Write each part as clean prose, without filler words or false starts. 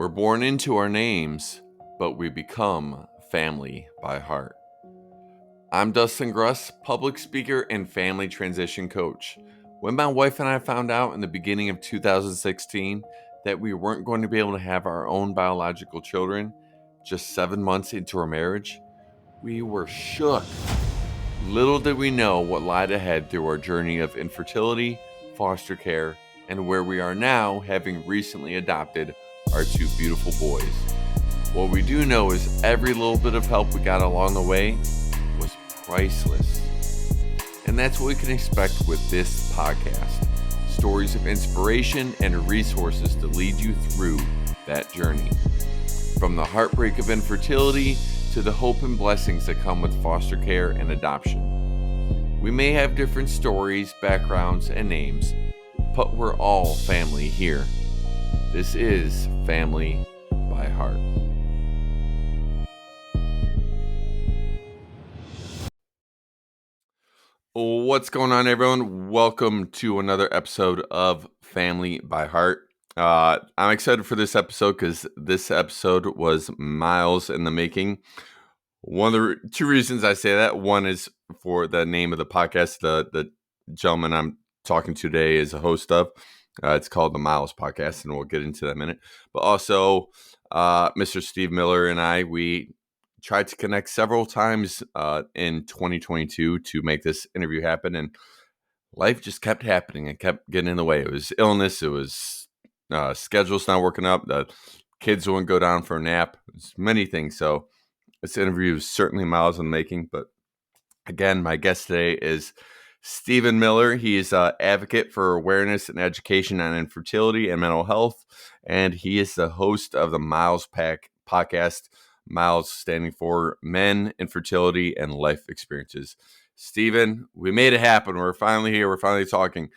We're born into our names, but we become family by heart. I'm Dustin Gruss, public speaker and family transition coach. When my wife and I found out in the beginning of 2016 that we weren't going to be able to have our own biological children just 7 months into our marriage, we were shook. Little did we know what lied ahead through our journey of infertility, foster care, and where we are now, having recently adopted our two beautiful boys. What we do know is every little bit of help we got along the way was priceless. And that's what we can expect with this podcast. Stories of inspiration and resources to lead you through that journey. From the heartbreak of infertility to the hope and blessings that come with foster care and adoption. We may have different stories, backgrounds, and names, but we're all family here. This is Family by Heart. What's going on, everyone? Welcome to another episode of Family by Heart. I'm excited for this episode because this episode was miles in the making. One of the two reasons I say that, one is for the name of the podcast. The gentleman I'm talking to today is a host of. It's called the Miles Podcast, and we'll get into that in a minute. But also, Mr. Steve Miller and we tried to connect several times in 2022 to make this interview happen, and life just kept happening and kept getting in the way. It was illness. It was schedules not working up. The kids wouldn't go down for a nap. It was many things. So this interview is certainly miles in the making. But again, my guest today is Steven Miller. He is an advocate for awareness and education on infertility and mental health, and he is the host of the Miles podcast. Miles standing for Men, Infertility, and Life Experiences. Steven, we made it happen. We're finally here. We're finally talking.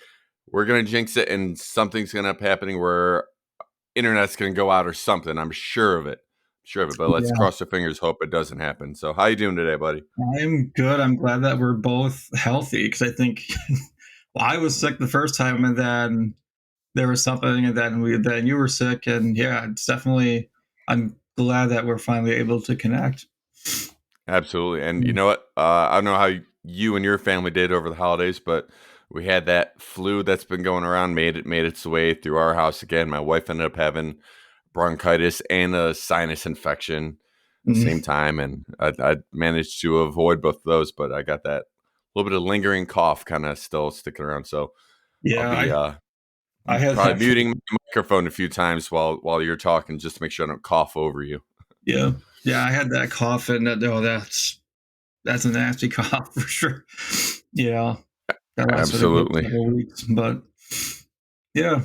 We're going to jinx it, and something's going to end up happening where internet's going to go out or something. I'm sure of it. But let's cross our fingers, hope it doesn't happen. So how you doing today, buddy? I'm good. I'm glad that we're both healthy because I think I was sick the first time, and then there was something, and then you were sick, and yeah, it's definitely. I'm glad that we're finally able to connect. Absolutely, and you know what? I don't know how you and your family did over the holidays, but we had that flu that's been going around, made its way through our house again. My wife ended up having bronchitis and a sinus infection at the same time, and I managed to avoid both of those, but I got that little bit of lingering cough kind of still sticking around. So yeah, I had probably muting my microphone a few times while you're talking just to make sure I don't cough over you. Yeah, I had that cough, and that's a nasty cough for sure. Yeah, absolutely. Weeks, but yeah.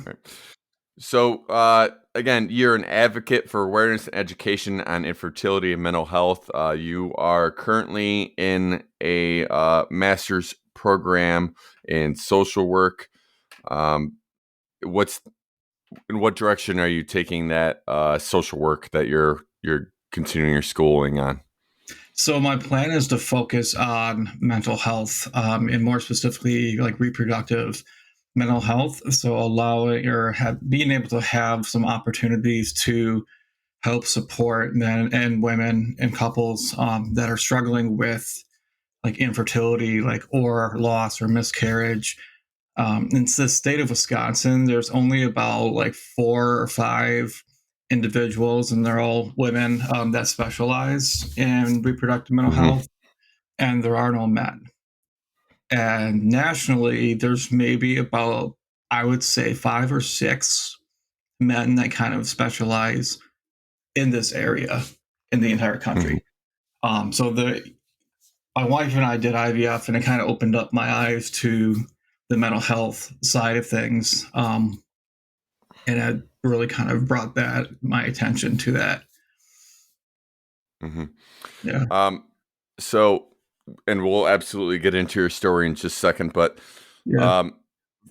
So, again, you're an advocate for awareness and education on infertility and mental health. You are currently in a master's program in social work. In what direction are you taking that social work that you're continuing your schooling on? So my plan is to focus on mental health, and more specifically, like reproductive mental health. So allowing or being able to have some opportunities to help support men and women and couples that are struggling with like infertility, like or loss or miscarriage. In the state of Wisconsin, there's only about like 4 or 5 individuals, and they're all women that specialize in reproductive mental health, and there are no men. And nationally, there's maybe about, I would say, 5 or 6 men that kind of specialize in this area in the entire country. So my wife and I did IVF, and it kind of opened up my eyes to the mental health side of things. And it really kind of brought my attention to that. Yeah. So, and we'll absolutely get into your story in just a second, but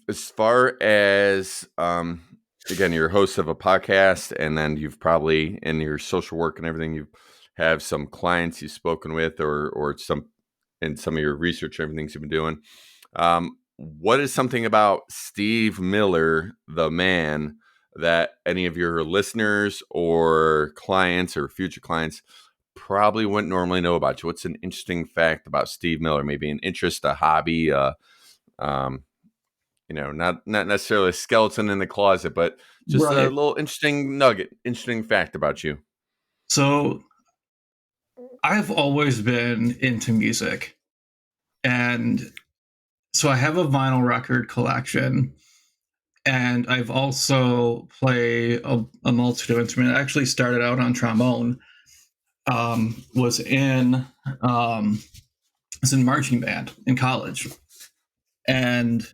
as far as, again, you're a host of a podcast, and then you've probably, in your social work and everything, you have some clients you've spoken with, or some of your research and everything you've been doing. What is something about Steve Miller, the man, that any of your listeners or clients or future clients probably wouldn't normally know about you? What's an interesting fact about Steve Miller? Maybe an interest, a hobby, um, not necessarily a skeleton in the closet, but just a Right. little interesting nugget, interesting fact about you. So I've always been into music. And so I have a vinyl record collection. And I've also played a multitude of instruments. I actually started out on trombone, was in was in marching band in college. And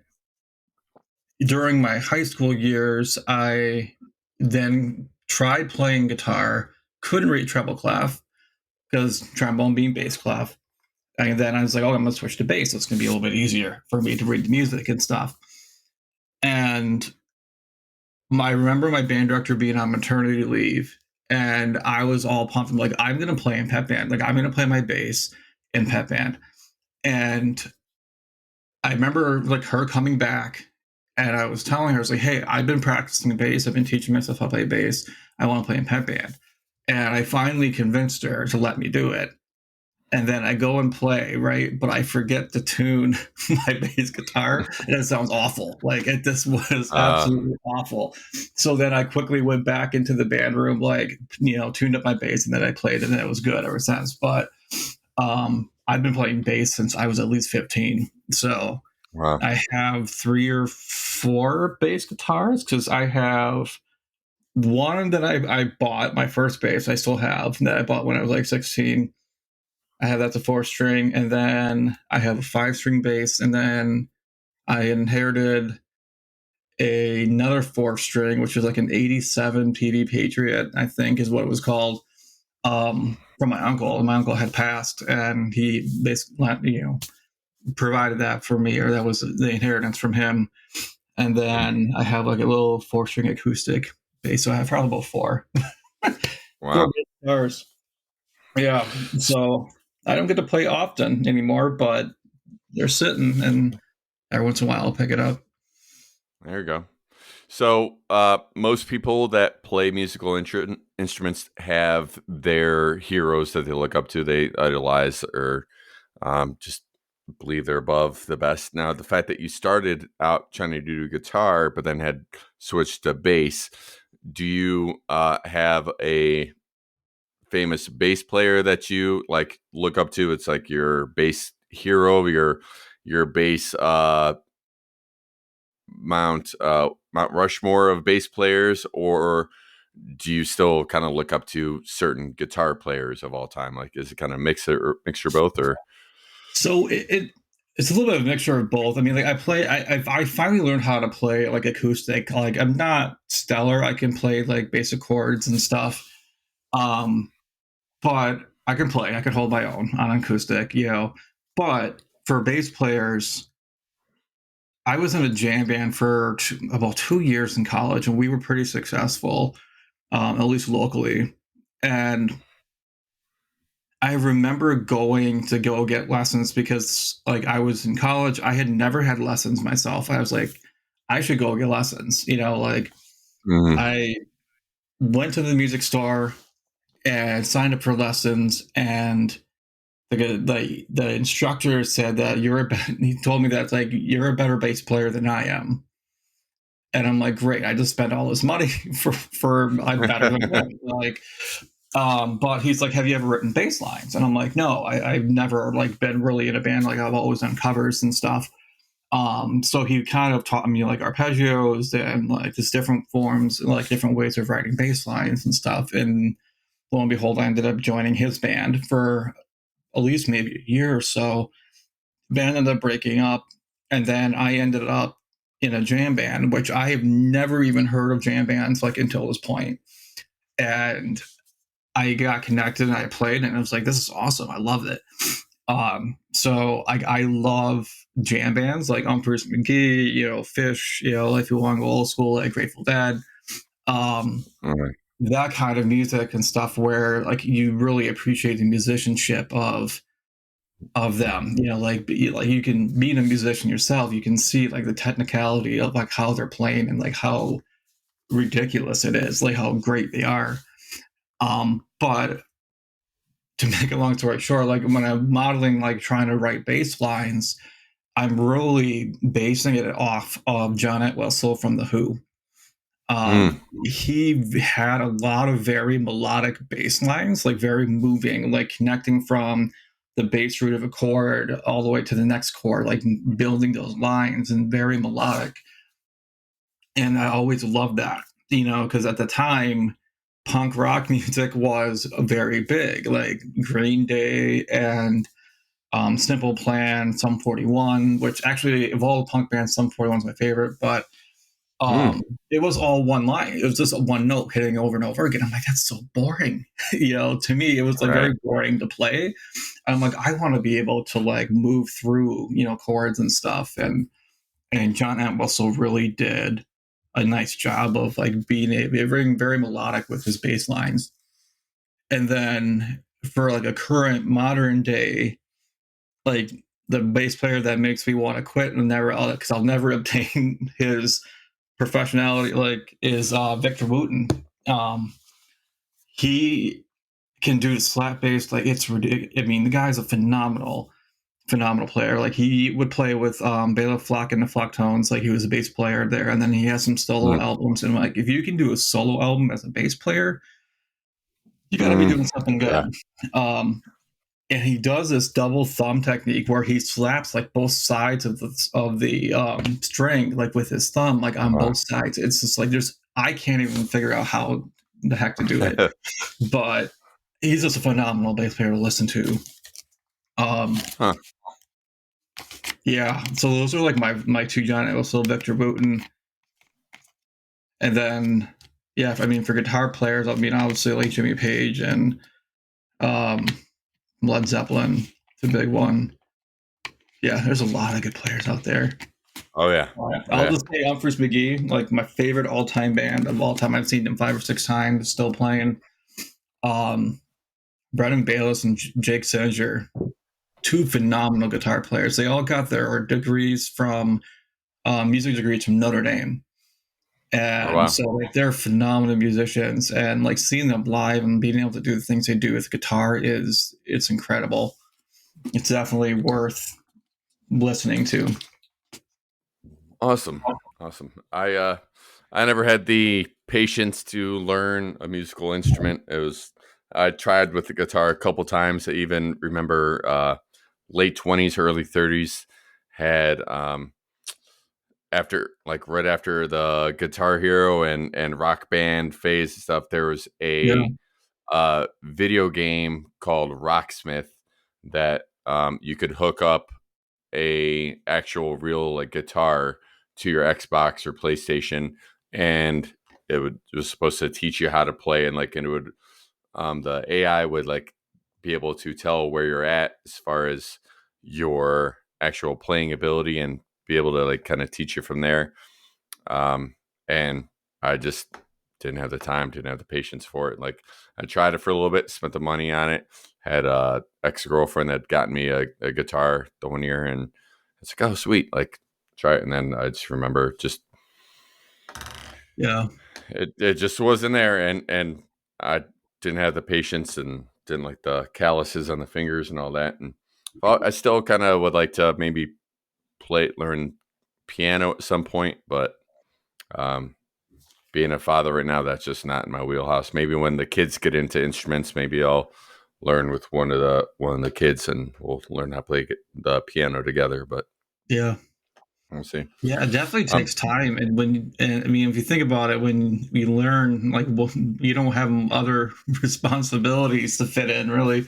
during my high school years, I then tried playing guitar, couldn't read treble clef because trombone being bass clef. And then I was like, oh, I'm going to switch to bass. It's going to be a little bit easier for me to read the music and stuff. And I remember my band director being on maternity leave, and I was all pumped. I'm like, I'm going to play in pep band. Like, I'm going to play my bass in pep band. And I remember like her coming back, and I was telling her, I was like, hey, I've been practicing bass. I've been teaching myself how to play bass. I want to play in pep band. And I finally convinced her to let me do it. And then I go and play, right? But I forget to tune my bass guitar, and it sounds awful. Like this was Uh, absolutely awful. So then I quickly went back into the band room, like tuned up my bass, and then I played, and then it was good ever since. But I've been playing bass since I was at least 15. So wow. I have 3 or 4 bass guitars because I have one that I bought my first bass. I still have that I bought when I was like 16. I have that's a 4 string, and then I have a 5 string bass, and then I inherited another 4 string, which was like an '87 PD Patriot, I think is what it was called, from my uncle. And my uncle had passed, and he basically, provided that for me, or that was the inheritance from him. And then I have like a little 4 string acoustic bass, so I have probably about four, four Wow. bass guitars. Yeah, so I don't get to play often anymore, but they're sitting, and every once in a while I'll pick it up. There you go. So, most people that play musical instruments have their heroes that they look up to, they idolize, or just believe they're above the best. Now, the fact that you started out trying to do guitar, but then had switched to bass, do you have a famous bass player that you like look up to? It's like your bass hero, your bass Mount Rushmore of bass players, or do you still kind of look up to certain guitar players of all time? Like, is it kind of mixture both, or? So it's a little bit of a mixture of both. I mean, like I finally learned how to play like acoustic. Like I'm not stellar. I can play like basic chords and stuff, um, but I can play. I can hold my own on acoustic. But for bass players, I was in a jam band for about 2 years in college, and we were pretty successful, at least locally. And I remember going to go get lessons because, like, I was in college. I had never had lessons myself. I was like, I should go get lessons. Like Mhm. I went to the music store and signed up for lessons, and the instructor said that he told me that like you're a better bass player than I am. And I'm like, great! I just spent all this money for I'm better than him. Like, but he's like, have you ever written bass lines? And I'm like, no, I've never like been really in a band. Like I've always done covers and stuff. So he kind of taught me like arpeggios and like just different forms, like different ways of writing bass lines and stuff. And lo and behold, I ended up joining his band for at least maybe a year or so. Band ended up breaking up, and then I ended up in a jam band, which I have never even heard of jam bands like until this point. And I got connected and I played, and I was like, this is awesome. I loved it. So I love jam bands like Bruce McGee, Fish, if you want to go old school, like Grateful Dead. Um, Alright. that kind of music and stuff where like you really appreciate the musicianship of them. Like you can being a musician yourself, you can see like the technicality of like how they're playing and like how ridiculous it is, like how great they are. But to make a long story short, like when I'm modeling, like trying to write bass lines, I'm really basing it off of John Entwistle from The Who. Mm, He had a lot of very melodic bass lines, like very moving, like connecting from the bass root of a chord all the way to the next chord, like building those lines and very melodic. And I always loved that, because at the time, punk rock music was very big, like Green Day and Simple Plan, Sum 41, which actually, of all the punk bands, Sum 41 is my favorite, but mm, um, it was all one line. It was just one note hitting over and over again. I'm like, that's so boring. To me, it was like right. very boring to play. I'm like, I want to be able to like move through, chords and stuff. And John Entwistle really did a nice job of like being very, very melodic with his bass lines. And then for like a current modern day, like the bass player that makes me want to quit and never, because I'll never obtain his professionality, like is Victor Wooten. He can do the slap bass, like it's ridiculous. I mean, the guy's a phenomenal player. Like he would play with Bela Fleck and the Flocktones, like he was a bass player there, and then he has some solo Mm, albums. And like, if you can do a solo album as a bass player, you got to be mm, doing something yeah. good. Um, and he does this double thumb technique where he slaps like both sides of the string, like with his thumb, like on Wow. both sides. It's just like I can't even figure out how the heck to do it, but he's just a phenomenal bass player to listen to. Um, Huh. yeah, so those are like my two John also Victor Wooten, and then yeah, I mean for guitar players, I mean obviously like Jimmy Page and um, Led Zeppelin, it's a big one. Yeah, there's a lot of good players out there. Oh yeah. Oh I'll yeah. just say Humphreys McGee, like my favorite all-time band of all time. I've seen them 5 or 6 times, still playing. Um, Brendan Bayless and Jake Senger, two phenomenal guitar players. They all got their degrees from music degrees from Notre Dame, Oh and wow. so like they're phenomenal musicians. And like seeing them live and being able to do the things they do with guitar it's incredible. It's definitely worth listening to. Awesome. Awesome. I never had the patience to learn a musical instrument. I tried with the guitar a couple times. I even remember late 20s, early 30s had after like right after the Guitar Hero and Rock Band phase and stuff, there was Yeah, a video game called Rocksmith that you could hook up a actual real like guitar to your Xbox or PlayStation, and it was supposed to teach you how to play, and like and it would the AI would like be able to tell where you're at as far as your actual playing ability and be able to like kind of teach you from there. And I just didn't have the time, didn't have the patience for it. Like I tried it for a little bit, spent the money on it. Had a ex girlfriend that got me a guitar the one year, and it's like, oh sweet, like try it. And then I just remember just yeah, it just wasn't there, and I didn't have the patience and didn't like the calluses on the fingers and all that. And well, I still kind of would like to maybe learn piano at some point, but um, being a father right now, that's just not in my wheelhouse. Maybe when the kids get into instruments, maybe I'll learn with one of the kids, and we'll learn how to play the piano together. But yeah. we'll see. Yeah, it definitely Um, takes time, and I mean, if you think about it, when we learn, like, well, you don't have other responsibilities to fit in, really.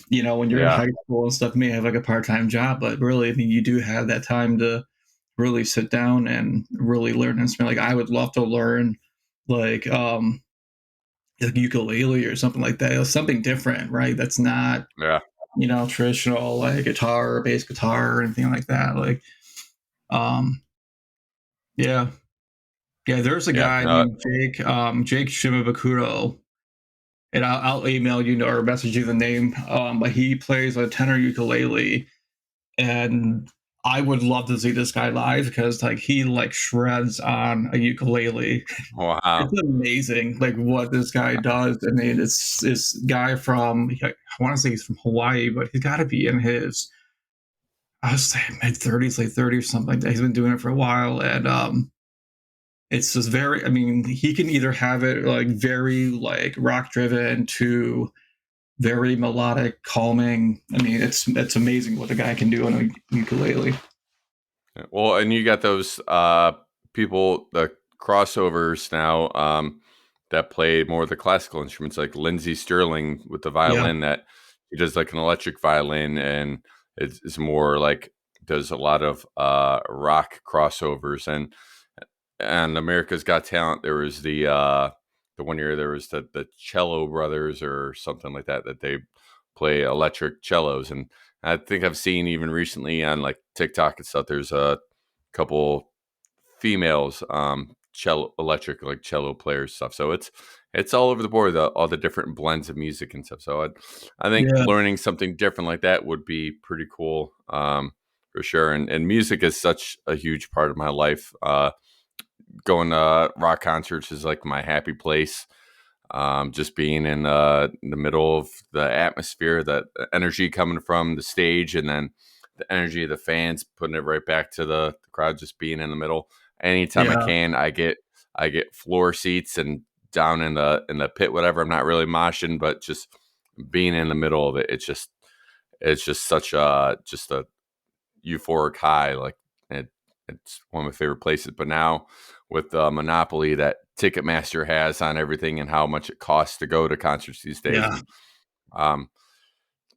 When you're in yeah, high school and stuff, you may have like a part-time job, but really, I mean, you do have that time to really sit down and really learn an instrument. Like, I would love to learn, like, like ukulele or something like that, something different, right? That's not yeah, traditional like guitar or bass guitar or anything like that. Like, um, yeah. Yeah, there's a yeah. guy No, named Jake Shimabukuro, and I'll email you or message you the name. But he plays a tenor ukulele, and I would love to see this guy live because like he like shreds on a ukulele. Wow. It's amazing, like what this guy does. I mean, it's this guy from I want to say he's from Hawaii, but he's got to be in his I was saying mid 30s, late 30s, something like that. He's been doing it for a while, and it's just very. I mean, he can either have it like very like rock driven to very melodic, calming. I mean, it's amazing what the guy can do on a ukulele. Well, and you got those people, the crossovers now that play more of the classical instruments, like Lindsey Sterling with the Yeah, violin. That he does like an electric violin, and it's more like does a lot of rock crossovers. And America's Got Talent, there was the one year there was the Cello Brothers or something like that they play electric cellos, and I think I've seen even recently on like TikTok and stuff. There's a couple females, cello electric like cello players stuff. So it's all over the board, all the different blends of music and stuff. So I think yeah, learning something different like that would be pretty cool, for sure. And music is such a huge part of my life. Going to rock concerts is like my happy place. Just being in the middle of the atmosphere, that energy coming from the stage, and then the energy of the fans putting it right back to the crowd. Just being in the middle. Anytime I yeah, can, I get floor seats and down in the pit, whatever. I'm not really moshing, but just being in the middle of it, it's just such a euphoric high. Like it, it's one of my favorite places. But now with the monopoly that Ticketmaster has on everything and how much it costs to go to concerts these days, yeah,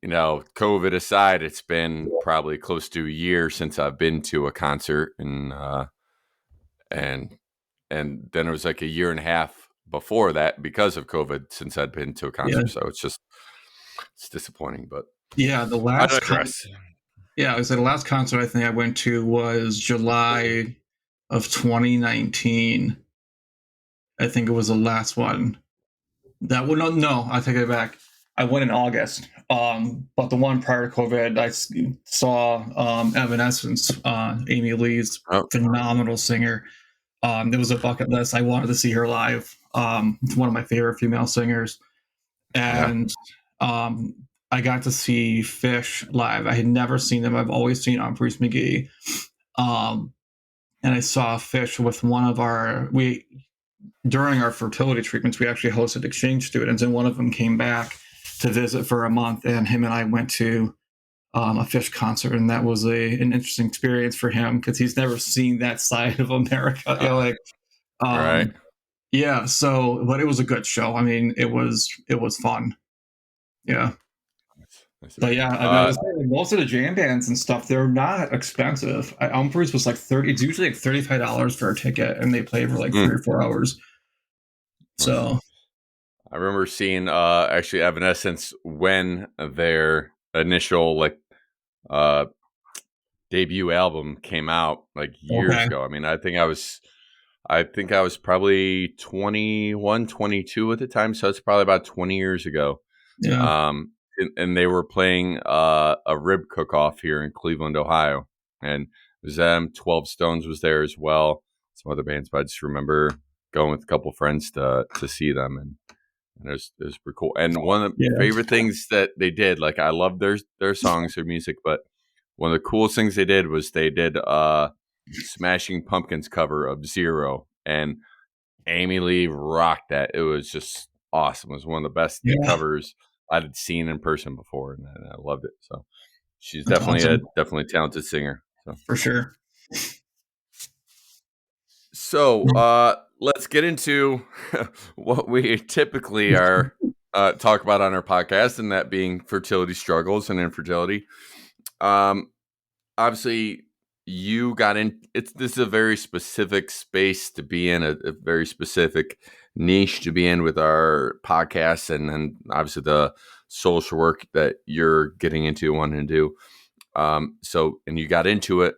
and um, COVID aside, it's been probably close to a year since I've been to a concert, and and then it was like a year and a half before that because of COVID since I'd been to a yeah, concert. So it's disappointing, but yeah. The I last digress. Yeah, I said the last concert I think I went to was July of 2019. I think it was the last one. That would no, I take it back. I went in August. But the one prior to COVID, saw Evanescence, Amy Lee's Oh, phenomenal singer. It was a bucket list. I wanted to see her live. It's one of my favorite female singers, yeah. and um, I got to see Fish live. I had never seen them. I've always seen on Bruce McGee. Um, and I saw Fish with one of our we during our fertility treatments. We actually hosted exchange students, and one of them came back to visit for a month, and him and I went to a Fish concert, and that was an interesting experience for him because he's never seen that side of America. Uh, right. Um, yeah. So, but it was a good show. I mean, it was fun. Yeah. Nice. But yeah, I Uh, was saying, like, most of the jam bands and stuff, they're not expensive. Umphreys was like 30. It's usually like $35 for a ticket, and they play for like mm, 3 or 4 hours. nice. So I remember seeing actually Evanescence when their initial like uh debut album came out like years okay, ago. I mean, I think I was probably 21, 22 at the time, so it's probably about 20 years ago. yeah, And they were playing a rib cook-off here in Cleveland, Ohio, and it was them. 12 Stones was there as well. Some other bands, but I just remember going with a couple friends to see them, and it was pretty cool. And one of the yeah, favorite things that they did, like I love their songs, their music, but one of the coolest things they did was they did Smashing Pumpkins cover of Zero, and Amy Lee rocked that. It was just awesome. It was one of the best yeah. covers I'd seen in person before, and I loved it. So she's That's definitely a awesome definitely talented singer. So for sure. let's get into what we typically are talk about on our podcast, and that being fertility struggles and infertility. Um, Obviously, you got in. This is a very specific space to be in, a very specific niche to be in with our podcast, and then obviously the social work that you're getting into, wanting to do. And you got into it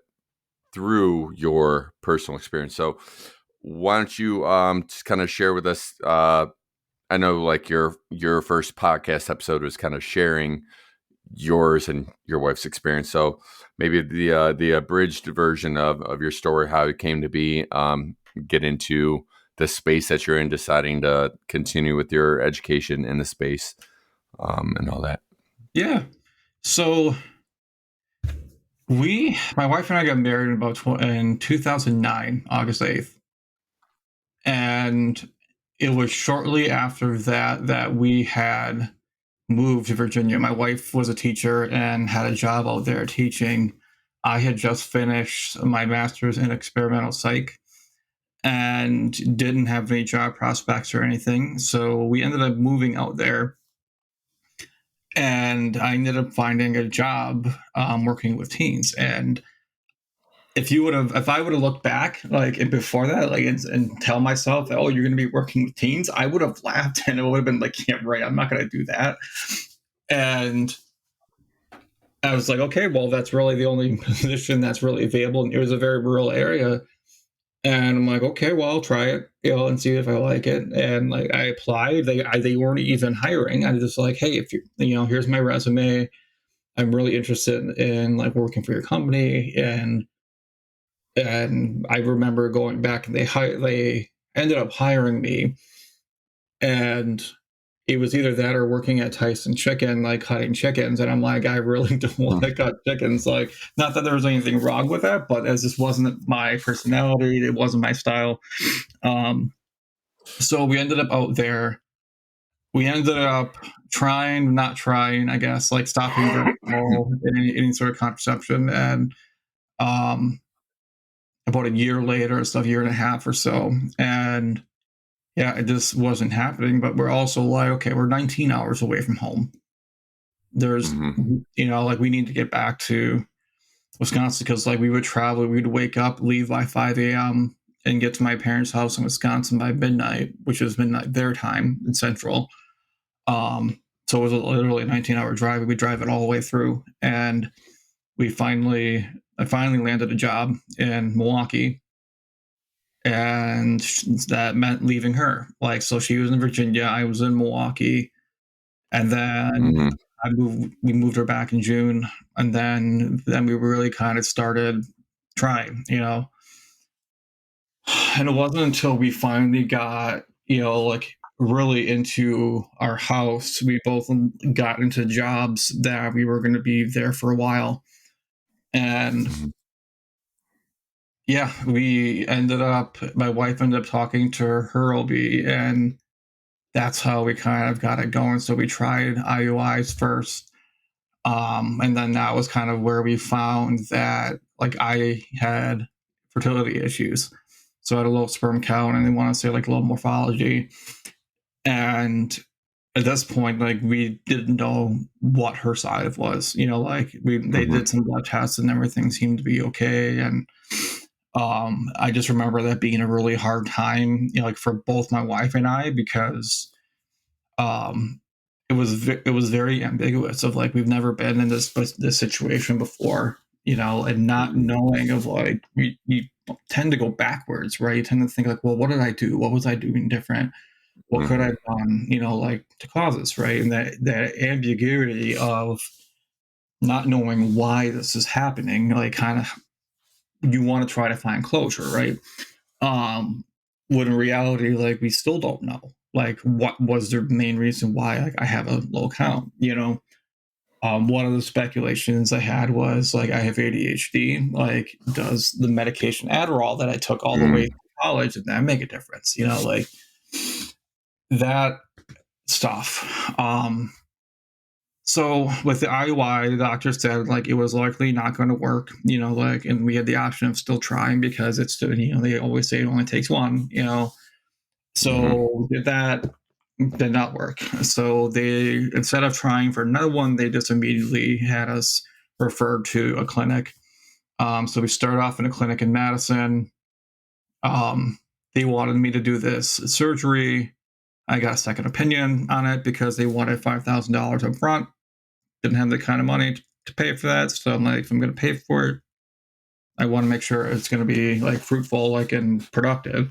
through your personal experience. So, why don't you just kind of share with us? I know like your first podcast episode was kind of sharing yours and your wife's experience. So maybe the abridged version of your story, how it came to be, get into the space that you're in, deciding to continue with your education in the space, and all that. Yeah. So my wife and I got married in 2009, August 8th. And it was shortly after that we had moved to Virginia. My wife was a teacher and had a job out there teaching. I had just finished my master's in experimental psych and didn't have any job prospects or anything. So we ended up moving out there, and I ended up finding a job working with teens. And if I would have looked back like before that, like and tell myself, oh, you're going to be working with teens, I would have laughed and it would have been like, yeah, right, I'm not going to do that. And I was like, okay, well, that's really the only position that's really available. And it was a very rural area. And I'm like, okay, well, I'll try it, and see if I like it. And like, I applied. They weren't even hiring. I was just like, hey, if here's my resume. I'm really interested in like working for your company. And I remember going back and they ended up hiring me, and it was either that or working at Tyson Chicken, like cutting chickens. And I'm like, I really don't want to cut chickens. Like, not that there was anything wrong with that, but as this wasn't my personality, it wasn't my style. So we ended up out there. We ended up not trying, I guess, like stopping birth control, any sort of contraception. And um, about a year later, a year and a half or so. And yeah, it just wasn't happening. But we're also like, okay, we're 19 hours away from home. There's, Mm-hmm. like we need to get back to Wisconsin, because like we would travel, we'd wake up, leave by 5 a.m. and get to my parents' house in Wisconsin by midnight, which is midnight their time in Central. So it was literally a 19-hour drive. We'd drive it all the way through. And I finally landed a job in Milwaukee, and that meant leaving her. Like, so she was in Virginia, I was in Milwaukee, and then Mm-hmm. we moved her back in June, and then we really kind of started trying, And it wasn't until we finally got, like really into our house, we both got into jobs that we were going to be there for a while. And Mm-hmm. yeah, my wife ended up talking to her OB, and that's how we kind of got it going. So we tried IUIs first. And then that was kind of where we found that like I had fertility issues. So I had a low sperm count, and they want to say like low morphology. And at this point, like we didn't know what her side was. Like they Mm-hmm. did some blood tests and everything seemed to be okay. And I just remember that being a really hard time, like for both my wife and I, because um, it was very ambiguous. Of like we've never been in this situation before, and not knowing of like you tend to go backwards, right? You tend to think like, well, what did I do? What was I doing different? What could I Mm-hmm. have done, like to cause this, right? And that ambiguity of not knowing why this is happening, like kind of you want to try to find closure, right? Um, when in reality, like we still don't know, like what was the main reason why like I have a low count, one of the speculations I had was like I have ADHD. Like, does the medication Adderall that I took all the way Mm-hmm. to college, did that make a difference? Like that stuff. So with the IUI, the doctor said like it was likely not going to work, like, and we had the option of still trying because it's still, they always say it only takes one, Mm-hmm. So that did not work. So they, instead of trying for another one, they just immediately had us referred to a clinic. So we started off in a clinic in Madison. Um, they wanted me to do this surgery. I got a second opinion on it because they wanted $5,000 up front. Didn't have the kind of money to pay for that. So I'm like, if I'm going to pay for it, I want to make sure it's going to be like fruitful, like and productive.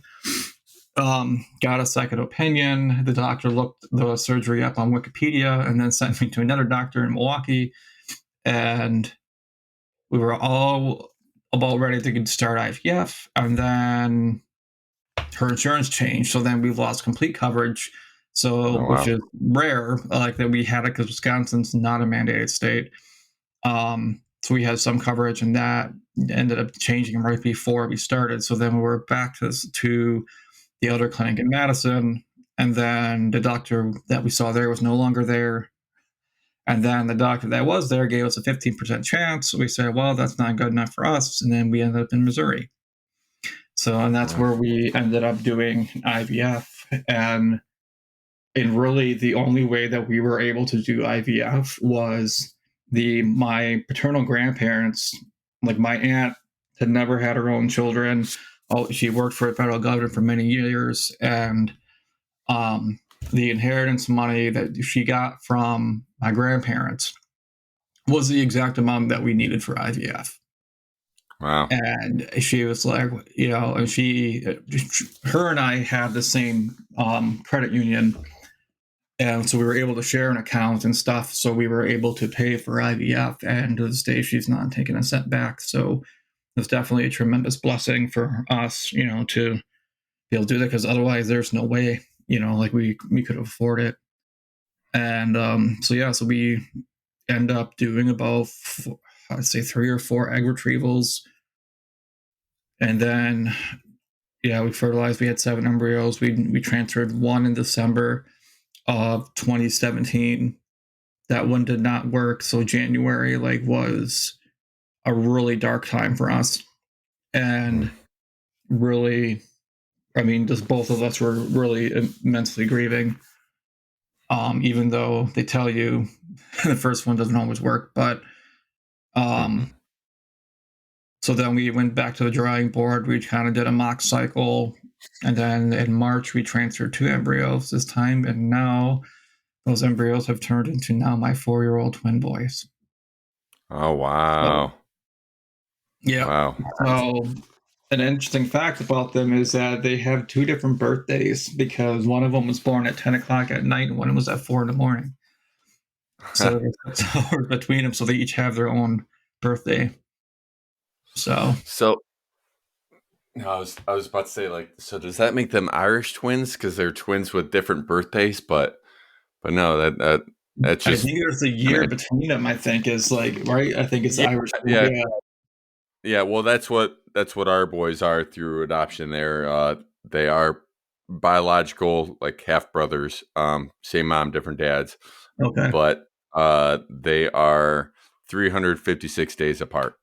got a second opinion. The doctor looked the surgery up on Wikipedia and then sent me to another doctor in Milwaukee. And we were all about ready to start IVF. And then her insurance changed. So then we've lost complete coverage. So, Oh, which wow. is rare, like that we had it because Wisconsin's not a mandated state. So we had some coverage, and that ended up changing right before we started. So then we were back to the other clinic in Madison, and then the doctor that we saw there was no longer there. And then the doctor that was there gave us a 15% chance. So we said, well, that's not good enough for us. And then we ended up in Missouri. So, and that's Wow. where we ended up doing IVF. And really the only way that we were able to do IVF was my paternal grandparents, like my aunt had never had her own children. Oh, she worked for the federal government for many years, and um, the inheritance money that she got from my grandparents was the exact amount that we needed for IVF. Wow. And she was like, and her and I had the same credit union. And so we were able to share an account and stuff. So we were able to pay for IVF. And to this day, she's not taken a cent back. So it's definitely a tremendous blessing for us, to be able to do that, because otherwise there's no way, like we could afford it. And so we end up doing about, I'd say 3 or 4 egg retrievals. And then, we fertilized. We had 7 embryos. We transferred one in December of 2017. That one did not work. So January was a really dark time for us. Hmm. And really, I mean, just both of us were really immensely grieving. Even though they tell you the first one doesn't always work. But Hmm. so then we went back to the drawing board. We kind of did a mock cycle. And then in March, we transferred 2 embryos this time. And now those embryos have turned into now my 4-year-old twin boys. Oh, So, wow. yeah. Wow. So an interesting fact about them is that they have 2 different birthdays, because one of them was born at 10 o'clock at night and one was at 4 in the morning. So it's between them, so they each have their own birthday. So So, no, I was about to say, like, so does that make them Irish twins because they're twins with different birthdays? But no, that's I just think there's a an year between them. I think is right. I think it's yeah, Irish. yeah, Yeah. yeah. Well, that's what our boys are through adoption. They are biological, like half brothers, same mom, different dads, Okay. but they are 356 days apart.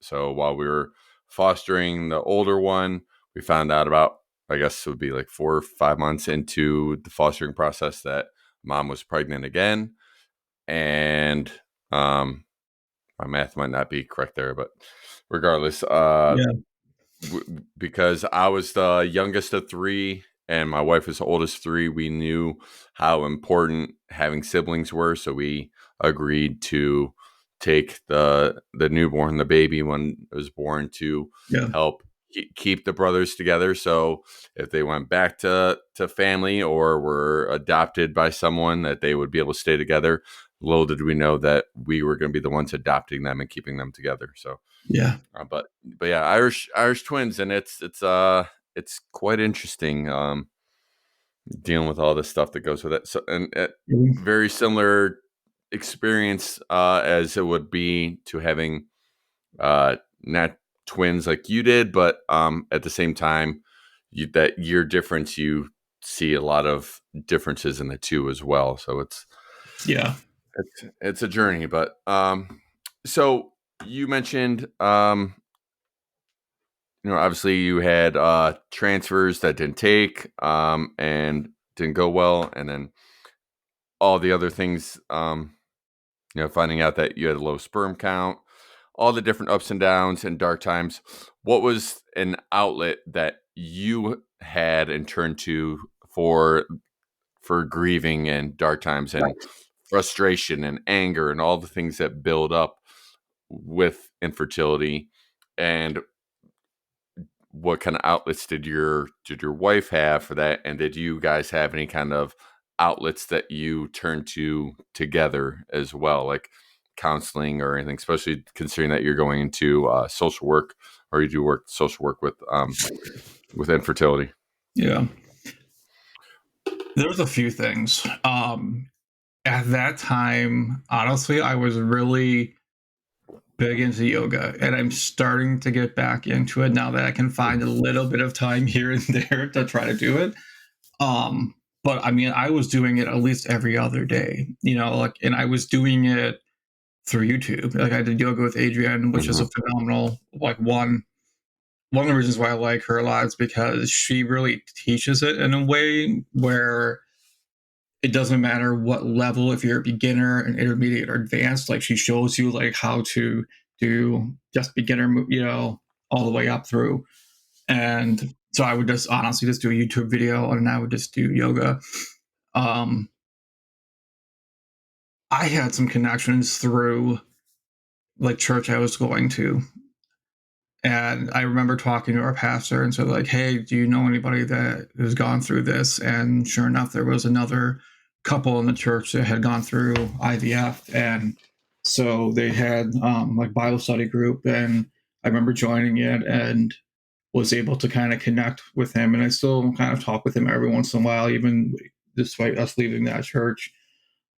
So while we were fostering the older one, we found out about, I guess it would be like 4 or 5 months into the fostering process, that mom was pregnant again. And um, my math might not be correct there, but regardless, Yeah. because I was the youngest of 3 and my wife was the oldest 3, we knew how important having siblings were. So we agreed to take the newborn, the baby when it was born, to Yeah. help keep the brothers together. So if they went back to family or were adopted by someone, that they would be able to stay together. Little did we know that we were going to be the ones adopting them and keeping them together. So Yeah. but yeah, Irish twins, and it's quite interesting, dealing with all the stuff that goes with it. So, and Mhm. very similar experience as it would be to having not twins like you did, but at the same time, that year difference, you see a lot of differences in the two as well. So Yeah. it's a journey, but so you mentioned obviously you had transfers that didn't take and didn't go well, and then all the other things, finding out that you had a low sperm count, all the different ups and downs and dark times. What was an outlet that you had and turned to for grieving and dark times and frustration and anger and all the things that build up with infertility? And what kind of outlets did your wife have for that, and did you guys have any kind of outlets that you turn to together as well, like counseling or anything, especially considering that you're going into social work, or you do social work with infertility? Yeah. There's a few things. At that time, honestly, I was really big into yoga, and I'm starting to get back into it now that I can find a little bit of time here and there to try to do it. Um, but I mean, I was doing it at least every other day, like, and I was doing it through YouTube. Like, I did yoga with Adrienne, which is Mm-hmm. a phenomenal, like, one of the reasons why I like her a lot is because she really teaches it in a way where it doesn't matter what level, if you're a beginner, an intermediate, or advanced. Like, she shows you like how to do just beginner, all the way up through. And so I would just honestly just do a YouTube video, and I would just do yoga. Um, I had some connections through like church I was going to. And I remember talking to our pastor and said, like, hey, do you know anybody that has gone through this? And sure enough, there was another couple in the church that had gone through IVF. And so they had like Bible study group. And I remember joining it and was able to kind of connect with him. And I still kind of talk with him every once in a while, even despite us leaving that church.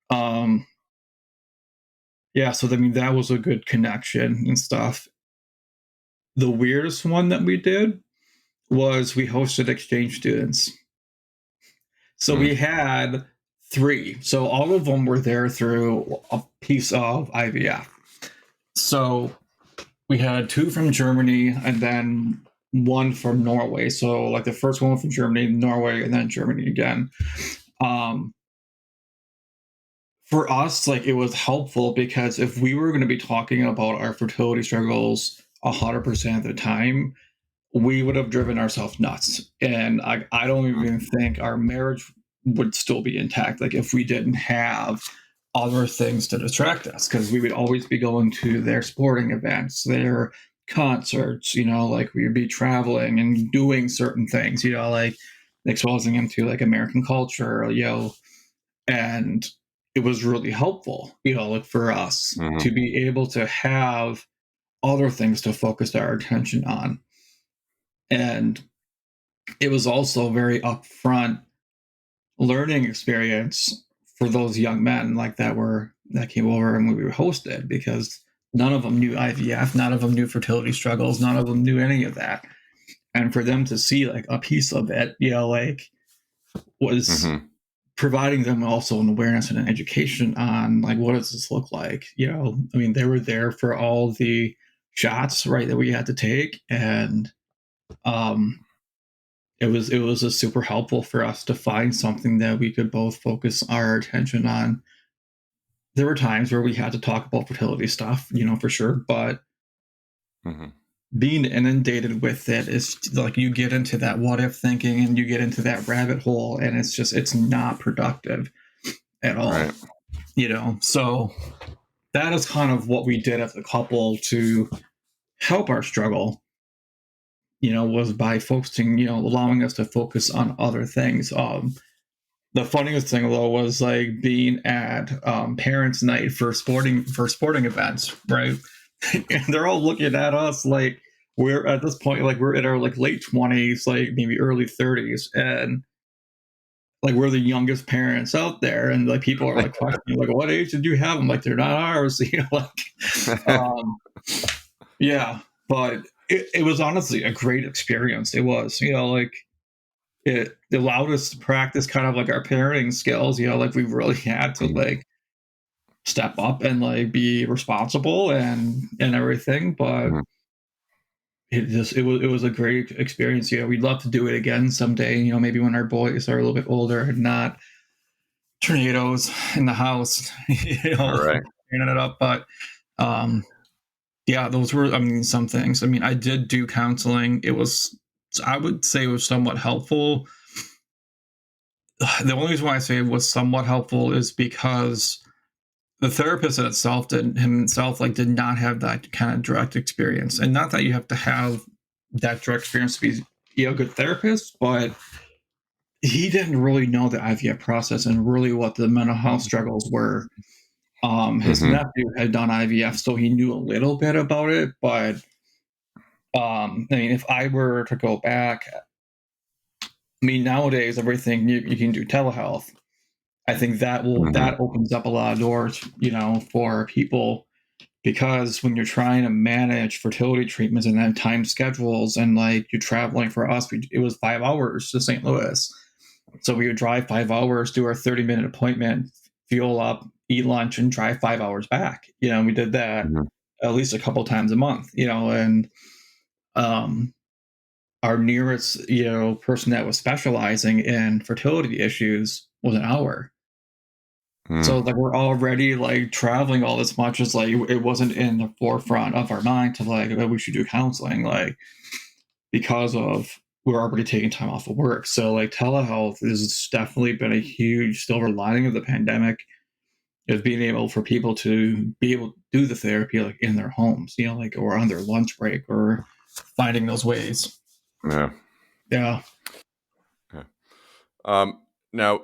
Um, yeah, so I mean, that was a good connection and stuff. The weirdest one that we did was we hosted exchange students. So we had three. So all of them were there through a piece of IVF. So we had two from Germany and then one from Norway. So like the first one from Germany, Norway, and then Germany again. Um, for us, like, it was helpful because if we were going to be talking about our fertility struggles 100% of the time, we would have driven ourselves nuts. And I don't even think our marriage would still be intact, like, if we didn't have other things to distract us, because we would always be going to their sporting events, their concerts, like we would be traveling and doing certain things, like exposing them to like American culture, and it was really helpful, like for us Mm-hmm. to be able to have other things to focus our attention on. And it was also a very upfront learning experience for those young men like that came over and we were hosted, because none of them knew IVF, none of them knew fertility struggles, none of them knew any of that. And for them to see like a piece of it, like, was Mm-hmm. providing them also an awareness and an education on like, what does this look like? I mean, they were there for all the shots, right, that we had to take. And um it was a super helpful for us to find something that we could both focus our attention on. There were times where we had to talk about fertility stuff, for sure, but Mm-hmm. being inundated with it is like, you get into that what if thinking and you get into that rabbit hole, and it's not productive at all. Right. So that is kind of what we did as a couple to help our struggle, was by focusing, allowing us to focus on other things. The funniest thing though was like being at parents' night for sporting events, right? And they're all looking at us like we're at this point, like we're in our like late 20s, like maybe early 30s, and like we're the youngest parents out there, and like people are like questioning like, what age did you have? I'm like, they're not ours, like, yeah. But it was honestly a great experience. It was, like, it allowed us to practice kind of like our parenting skills, like we really had to like step up and like be responsible and everything. But Mhm. it was a great experience. We'd love to do it again someday, maybe when our boys are a little bit older and not tornadoes in the house, All right. cleaning it up. But um yeah, those were, I mean, some things. I mean, I did do counseling. I would say it was somewhat helpful. The only reason why I say it was somewhat helpful is because the therapist in itself did not have that kind of direct experience. And not that you have to have that direct experience to be a good therapist, but he didn't really know the IVF process and really what the mental health struggles were. His Mm-hmm. nephew had done IVF, so he knew a little bit about it. But I mean, if I were to go back, I mean, nowadays everything you can do telehealth. I think Mm-hmm. that opens up a lot of doors, for people, because when you're trying to manage fertility treatments and then time schedules and like you're traveling, for us, it was 5 hours to St. Louis. So we would drive 5 hours, do our 30-minute appointment, fuel up, eat lunch, and drive 5 hours back. We did that Mm-hmm. at least a couple times a month, and um, our nearest, person that was specializing in fertility issues was an hour. So like we're already like traveling all this much. It's like it wasn't in the forefront of our mind to like, oh, we should do counseling, like because of we're already taking time off of work. So like telehealth has definitely been a huge silver lining of the pandemic, is being able for people to be able to do the therapy like in their homes, like or on their lunch break or finding those ways. Yeah. Yeah. Yeah. Now,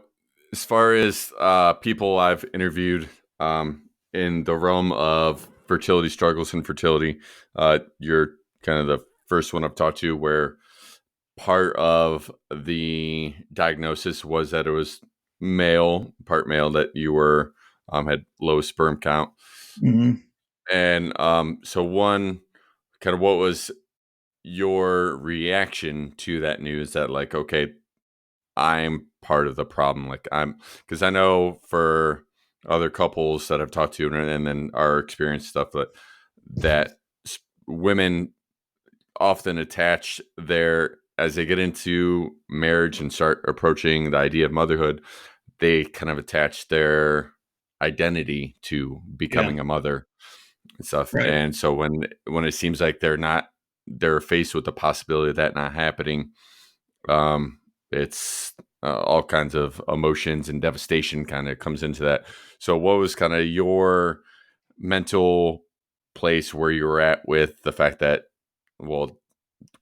as far as people I've interviewed in the realm of fertility struggles and fertility, you're kind of the first one I've talked to where part of the diagnosis was that it was part male, that you were had low sperm count, Mm-hmm. and so one kind of what was your reaction to that news that like okay, I'm part of the problem. Like because I know for other couples that I've talked to and then our experience stuff that women often attach their as they get into marriage and start approaching the idea of motherhood, they kind of attach their identity to Yeah. becoming a mother and stuff. Right. And so when it seems like they're faced with the possibility of that not happening, it's all kinds of emotions and devastation kind of comes into that. So, what was kind of your mental place where you were at with the fact that, well,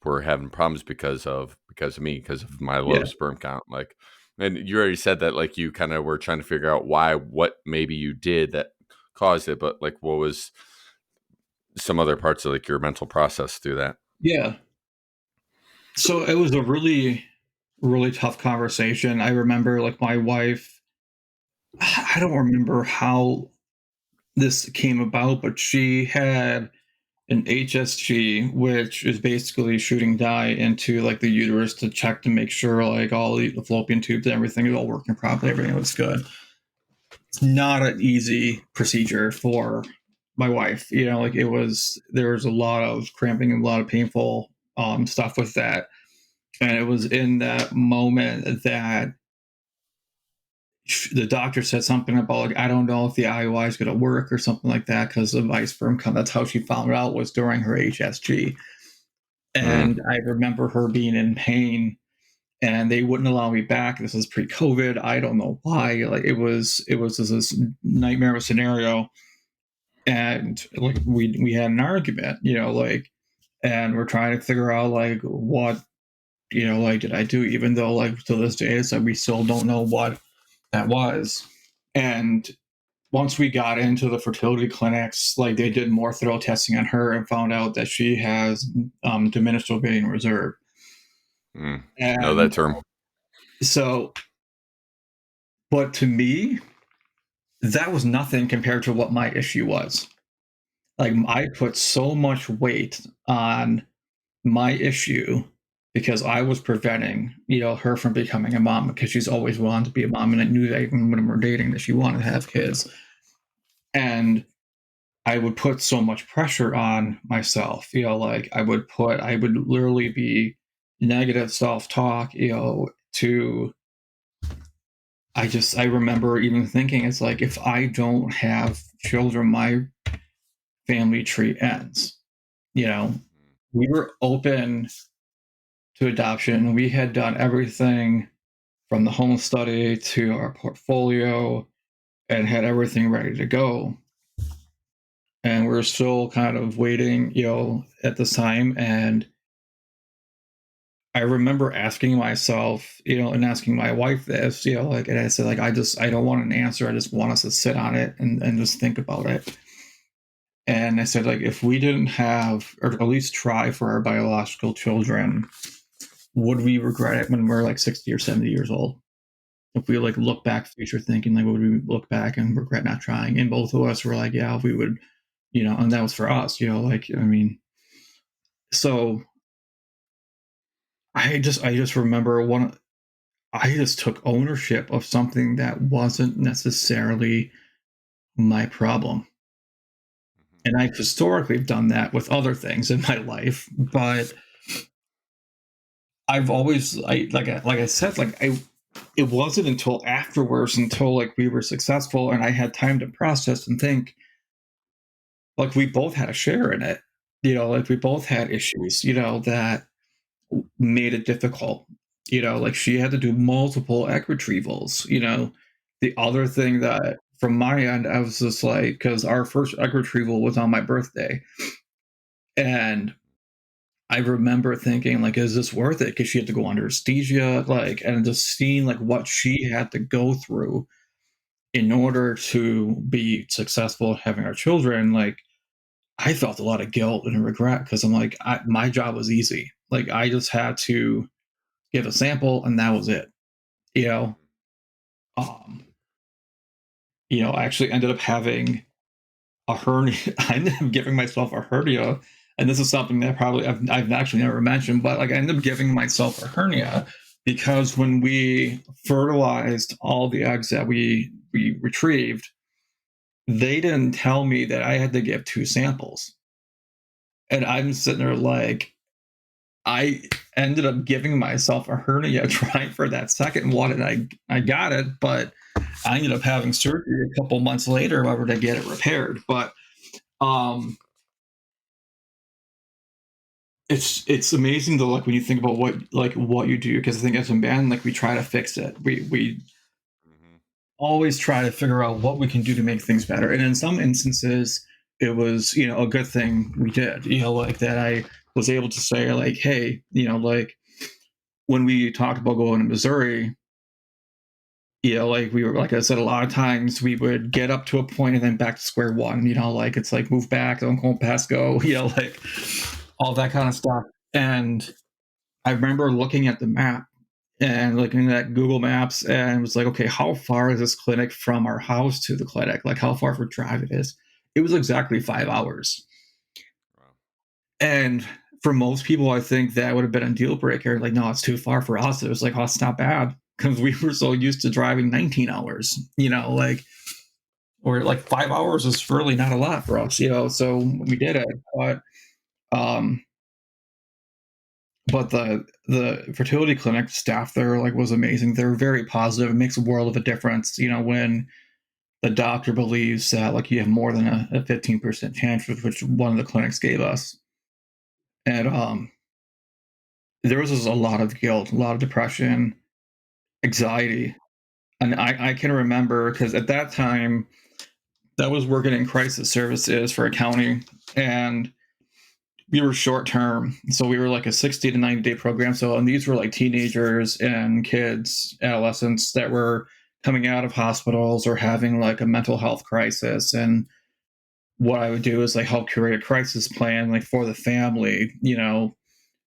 we're having problems because of me, because of my low Yeah. sperm count? Like, and you already said that, like, you kind of were trying to figure out what maybe you did that caused it, but like, what was some other parts of like your mental process through that? Yeah. So it was a really, really tough conversation. I remember like my wife, I don't remember how this came about, but she had an HSG, which is basically shooting dye into like the uterus to check to make sure like all the fallopian tubes and everything is all working properly, everything looks good. It's not an easy procedure for my wife. Like there was a lot of cramping and a lot of painful stuff with that. And it was in that moment that the doctor said something about like, I don't know if the IUI is going to work or something like that because of my sperm count. That's how she found out, was during her HSG. Mm, And I remember her being in pain, and they wouldn't allow me back. This is pre-COVID. I don't know why. Like it was this nightmare of a scenario. And like we had an argument, like, and we're trying to figure out like what, like did I do, even though like to this day it's like we still don't know what that was. And once we got into the fertility clinics, like they did more thorough testing on her and found out that she has diminished ovarian reserve. know that And term. so, but to me, that was nothing compared to what my issue was. Like I put so much weight on my issue because I was preventing, her from becoming a mom, because she's always wanted to be a mom, and I knew that even when we were dating that she wanted to have kids. And I would put so much pressure on myself, like I would literally be negative self-talk, to I remember even thinking, it's like, if I don't have children, my family tree ends. You know, we were open to adoption. We had done everything from the home study to our portfolio and had everything ready to go. And we're still kind of waiting, at this time. And I remember asking myself, and asking my wife this, like, and I said, like, I don't want an answer. I just want us to sit on it and just think about it. And I said, like, if we didn't have, or at least try for our biological children, would we regret it when we're like 60 or 70 years old? If we like look back, future thinking, like, would we look back and regret not trying? And both of us were like, yeah, we would, and that was for us, like, I mean, so I just remember I just took ownership of something that wasn't necessarily my problem. And I've historically done that with other things in my life, but I've always, like I said, it wasn't until afterwards, until like we were successful and I had time to process and think, like we both had a share in it. Like we both had issues, that made it difficult. Like she had to do multiple egg retrievals. The other thing that from my end, I was just like, because our first egg retrieval was on my birthday. And I remember thinking, like, is this worth it? Because she had to go under anesthesia, like, and just seeing like what she had to go through in order to be successful having our children. Like, I felt a lot of guilt and regret because I'm like, my job was easy. Like, I just had to give a sample and that was it. You know, um, I actually ended up having a hernia. I ended up giving myself a hernia, and this is something that probably I've actually never mentioned, but like I ended up giving myself a hernia because when we fertilized all the eggs that we retrieved, they didn't tell me that I had to give two samples, and I'm sitting there like, I ended up giving myself a hernia trying for that second one, and I got it, but I ended up having surgery a couple months later in order to get it repaired. But um, it's amazing to like when you think about what you do, because I think as a man, like we try to fix it. We Mm-hmm. always try to figure out what we can do to make things better, and in some instances, it was a good thing we did. Like that I was able to say like, hey, like when we talked about going to Missouri, like we were, like I said, a lot of times we would get up to a point and then back to square one, like it's like move back, don't go past go, like all that kind of stuff. And I remember looking at the map and looking at Google Maps and it was like, okay, how far is this clinic from our house to the clinic? Like how far of a drive it is. It was exactly 5 hours. Wow. And for most people, I think that would have been a deal breaker. Like, no, it's too far for us. It was like, oh, it's not bad because we were so used to driving 19 hours, like, or like 5 hours is really not a lot for us, so we did it. Um, but the fertility clinic staff there like was amazing. They're very positive. It makes a world of a difference, when the doctor believes that like you have more than a 15% chance, which one of the clinics gave us. And there was just a lot of guilt, a lot of depression, anxiety. And I can remember because at that time that was working in crisis services for a county, and we were short term. So we were like a 60 to 90-day program. So, and these were like teenagers and kids, adolescents that were coming out of hospitals or having like a mental health crisis. And what I would do is like help curate a crisis plan like for the family,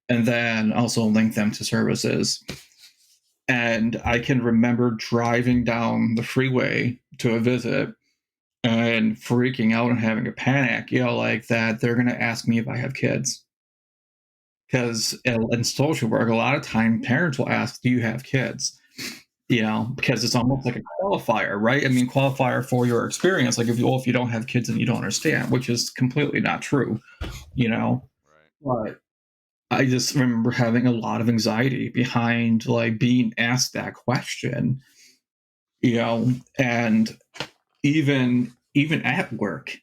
and then also link them to services. And I can remember driving down the freeway to a visit and freaking out and having a panic, like that they're going to ask me if I have kids. Because in social work, a lot of time parents will ask, do you have kids? Because it's almost like a qualifier, right? I mean, qualifier for your experience. Like if you don't have kids and you don't understand, which is completely not true, you know. Right. But I just remember having a lot of anxiety behind like being asked that question, and even at work,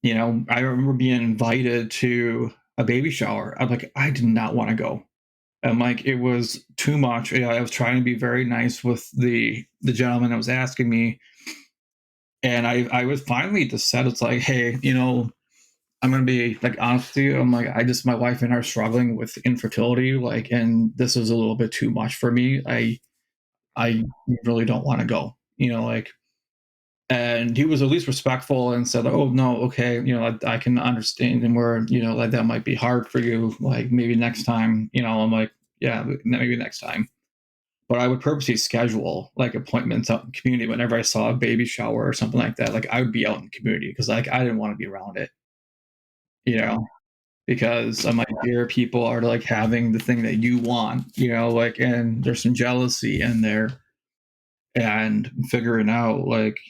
I remember being invited to a baby shower. I'm like, I did not want to go. And like it was too much. I was trying to be very nice with the gentleman that was asking me, and I was finally just said, it's like, hey, I'm gonna be like honest with you. I'm like, my wife and I are struggling with infertility, like, and this is a little bit too much for me. I really don't want to go, like, and he was at least respectful and said, "Oh no, okay, I can understand, and where like that might be hard for you, like maybe next time." I'm like, "Yeah, maybe next time." But I would purposely schedule like appointments out in the community whenever I saw a baby shower or something like that. Like I would be out in the community because like I didn't want to be around it, you know, because I'm like, here people are like having the thing that you want, like, and there's some jealousy in there, and figuring out like,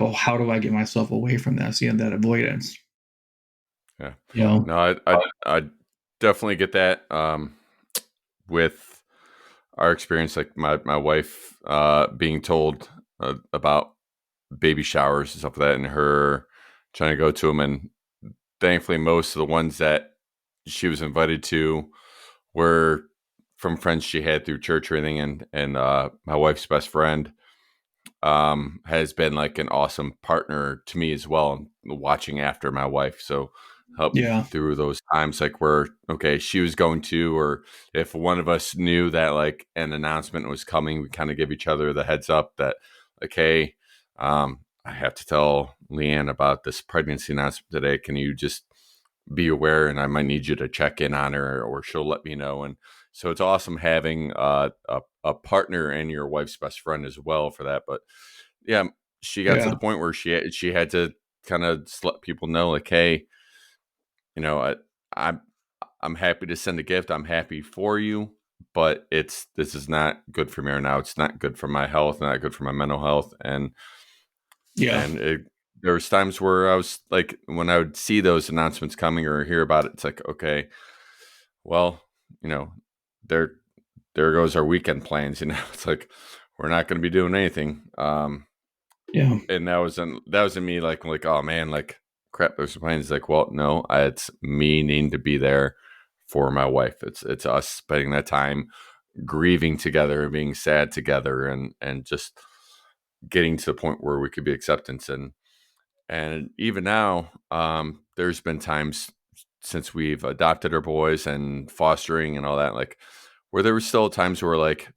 oh, how do I get myself away from this? That avoidance. Yeah. You know, No, I definitely get that. With our experience, like my wife being told about baby showers and stuff like that, and her trying to go to them, and thankfully most of the ones that she was invited to were from friends she had through church or anything, and my wife's best friend has been like an awesome partner to me as well, watching after my wife. So help yeah, through those times like where okay she was going to, or if one of us knew that like an announcement was coming, we kind of give each other the heads up that like, hey, I have to tell Leanne about this pregnancy announcement today. Can you just be aware, and I might need you to check in on her, or she'll let me know. And so it's awesome having a partner and your wife's best friend as well for that. But yeah, she got to yeah, the point where she had to kind of let people know like, hey, you know, I'm I'm happy to send a gift. I'm happy for you, but this is not good for me right now. It's not good for my health, not good for my mental health, yeah, and there was times where I was like, when I would see those announcements coming or hear about it, it's like, okay, well, you know, there there goes our weekend plans. It's like we're not going to be doing anything. yeah, And that was in me like oh man, like crap, there's some plans. Like, well, no, it's me needing to be there for my wife. It's us spending that time grieving together and being sad together, and just getting to the point where we could be acceptance. And even now, there's been times since we've adopted our boys and fostering and all that, like where there were still times where like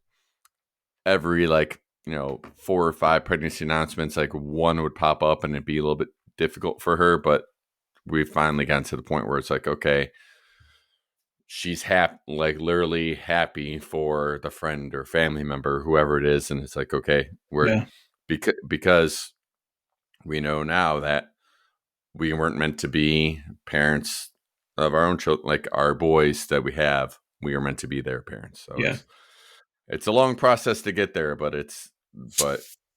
every like 4 or 5 pregnancy announcements, like one would pop up and it'd be a little bit difficult for her. But we finally gotten to the point where it's like, okay, she's happy, like literally happy for the friend or family member, whoever it is, and it's like, okay, we're yeah, because we know now that we weren't meant to be parents of our own children, like our boys that we have. We are meant to be their parents. So yeah, it's a long process to get there, but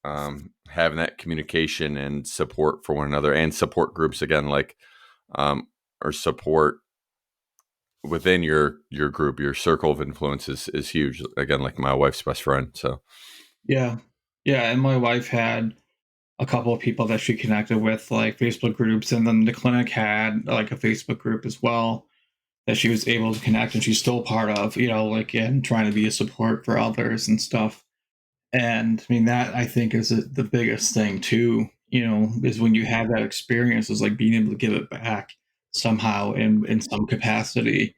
having that communication and support for one another, and support groups again, like or support within your group, your circle of influence is huge. Again, like my wife's best friend. So yeah, yeah. And my wife had a couple of people that she connected with, like Facebook groups, and then the clinic had like a Facebook group as well that she was able to connect, and she's still part of, like, and trying to be a support for others and stuff. And I mean, that I think is the biggest thing too, is when you have that experience, is like being able to give it back somehow in some capacity.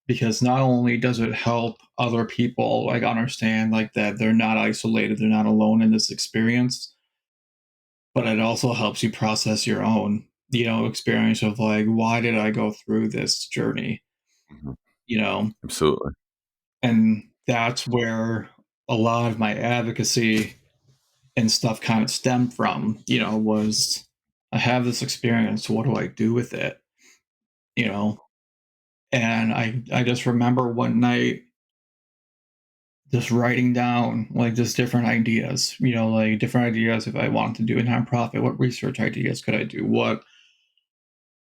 Because not only does it help other people like understand like that they're not isolated, they're not alone in this experience, but it also helps you process your own, experience of like, why did I go through this journey? mhm, You know, absolutely. and that's where a lot of my advocacy and stuff kind of stemmed from, was I have this experience, what do I do with it? You know, and I just remember one night just writing down like just different ideas, like different ideas if I wanted to do a nonprofit, what research ideas could I do? What,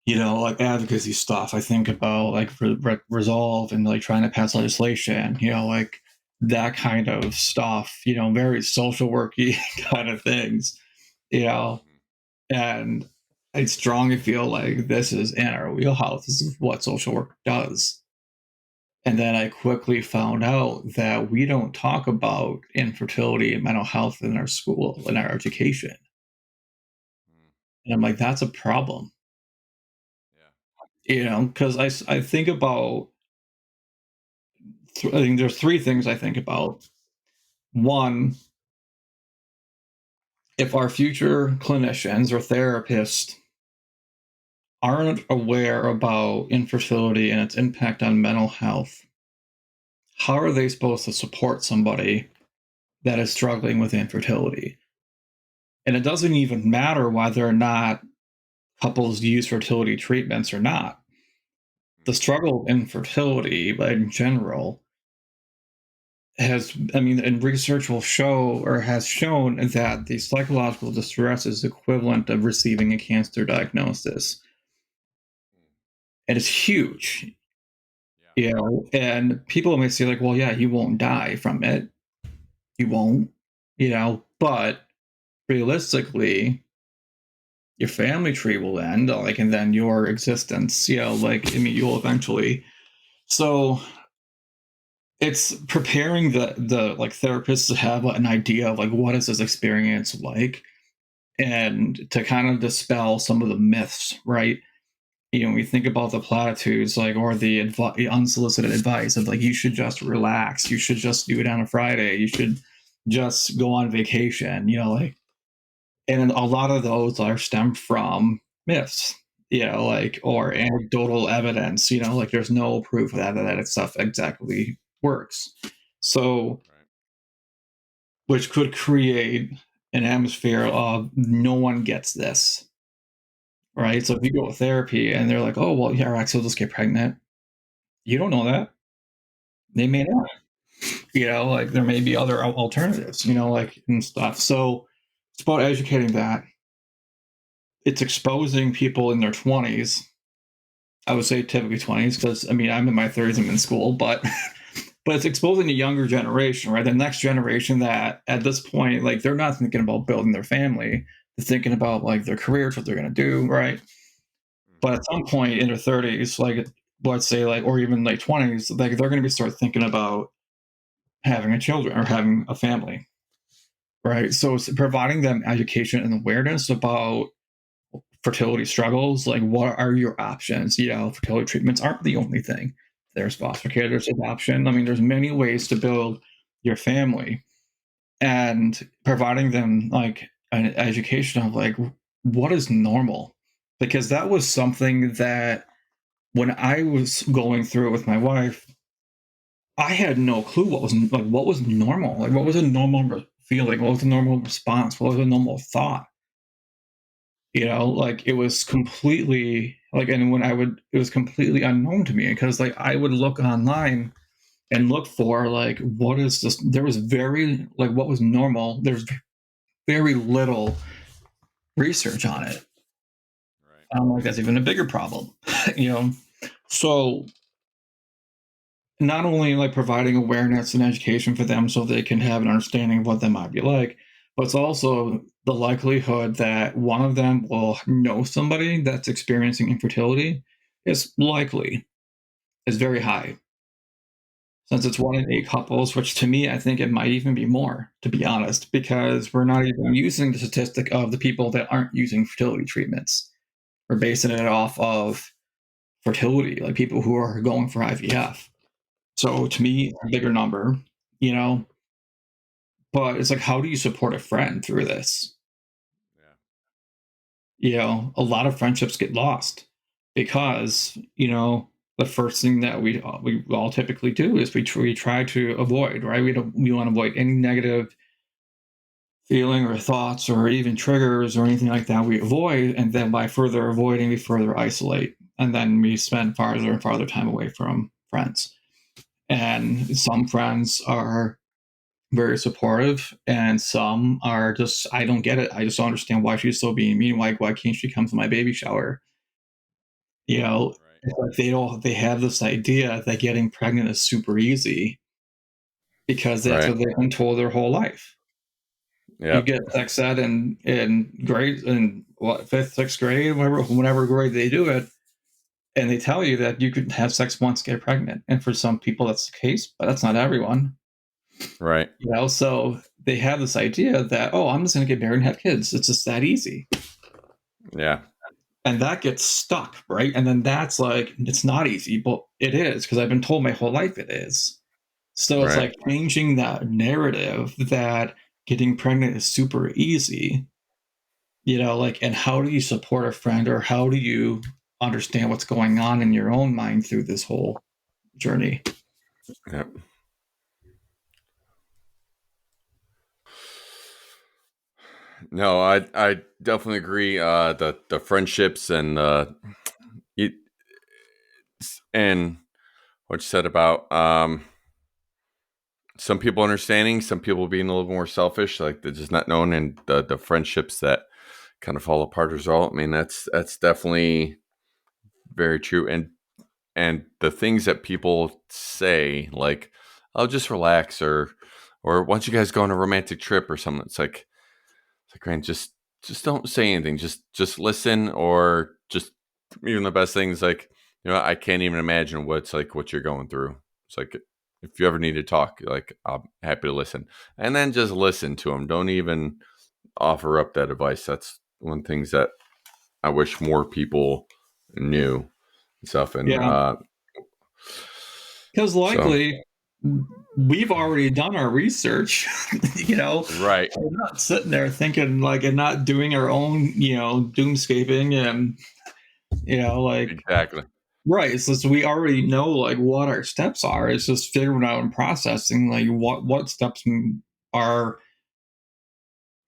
like advocacy stuff. I think about like resolve and like trying to pass legislation, like that kind of stuff, very social worky kind of things, you know, and I strongly feel like this is in our wheelhouse. This is what social work does. And then I quickly found out that we don't talk about infertility and mental health in our school, in our education. And I'm like, that's a problem. Because I think about, I think there's three things I think about. One, if our future clinicians or therapists aren't aware about infertility and its impact on mental health, how are they supposed to support somebody that is struggling with infertility? And it doesn't even matter whether or not couples use fertility treatments or not. The struggle of infertility, in general, and research will show or has shown that the psychological distress is equivalent of receiving a cancer diagnosis. And it's huge, Yeah. and people may say, like, well, yeah, you won't die from it. You won't, but realistically, your family tree will end, and then your existence, you'll eventually. So it's preparing the therapists to have an idea of, like, what is this experience like, and to kind of dispel some of the myths, right? We think about the platitudes, or the unsolicited advice of, like, you should just relax, you should just do it on a Friday, you should just go on vacation, and a lot of those are stemmed from myths, or anecdotal evidence, there's no proof that stuff exactly works. So, Right. which could create an atmosphere of no one gets this, right? So if you go to therapy and they're like, oh, well, yeah, Rex will just get pregnant. You don't know that. They may not, there may be other alternatives, and stuff. So it's about educating that. It's exposing people in their 20s. I would say typically 20s, because I'm in my 30s, I'm in school, but but it's exposing the younger generation, right? The next generation that at this point, like, they're not thinking about building their family. They're thinking about, like, their careers, what they're gonna do, right? But Mm-hmm. at some point in their 30s, like, let's say, like, or even late 20s, like, they're gonna be start thinking about having a children or having a family, right? So it's providing them education and awareness about fertility struggles. Like, what are your options? Fertility treatments aren't the only thing. There's foster care, there's adoption. There's many ways to build your family, and providing them, like, an education of, like, what is normal, because that was something that when I was going through it with my wife, I had no clue what was normal, like, what was a normal feeling, what was a normal response, what was a normal thought. Like, it was completely, like, and when I would it was completely unknown to me, because, like, I would look online and look for, like, what is this, there was very, like, what was normal, there's very little research on it. Right. Like, that's even a bigger problem. you know so not only, like, providing awareness and education for them so they can have an understanding of what that might be like, but it's also the likelihood that one of them will know somebody that's experiencing infertility is likely, is very high, since it's 1 in 8 couples, which to me, I think it might even be more, to be honest, because we're not even using the statistic of the people that aren't using fertility treatments. We're basing it off of fertility, like people who are going for IVF. So to me, it's a bigger number, you know. But it's like, how do you support a friend through this? Yeah. A lot of friendships get lost because, the first thing that we all typically do is we try to avoid, right? We want to avoid any negative feeling or thoughts or even triggers or anything like that. We avoid, and then by further avoiding, we further isolate, and then we spend farther and farther time away from friends. And some friends are very supportive, and some are just, I don't get it. I just don't understand why she's so being mean. Why can't she come to my baby shower? Right. It's like they have this idea that getting pregnant is super easy because that's Right. what they've been told their whole life. You Yep. get sex ed in grade, in what, fifth, sixth grade, whatever grade they do it, and they tell you that you could have sex once, get pregnant. And for some people that's the case, but that's not everyone. Right. So they have this idea that, oh, I'm just going to get married and have kids. It's just that easy. Yeah. and that gets stuck, right? And then that's like, it's not easy, but it is, because I've been told my whole life it is. So it's Right. like changing that narrative that getting pregnant is super easy, like, and how do you support a friend, or how do you understand what's going on in your own mind through this whole journey? Yeah. No, I definitely agree. The friendships and it, and what you said about some people understanding, some people being a little more selfish, like they're just not known, and the friendships that kind of fall apart as well. I mean, that's definitely very true. And the things that people say, like, "Oh, just relax," or "Why don't you guys go on a romantic trip or something?" It's like, Grant, just don't say anything. Just listen, or just even the best things, like, I can't even imagine what you're going through. It's like, if you ever need to talk, like, I'm happy to listen, and then just listen to them. Don't even offer up that advice. That's one of the things that I wish more people knew and stuff. And Yeah, because so likely we've already done our research. right, We're not sitting there thinking, like, and not doing our own, doomscaping, and like, exactly, right. So we already know, like, what our steps are. It's just figuring out and processing, like, what steps are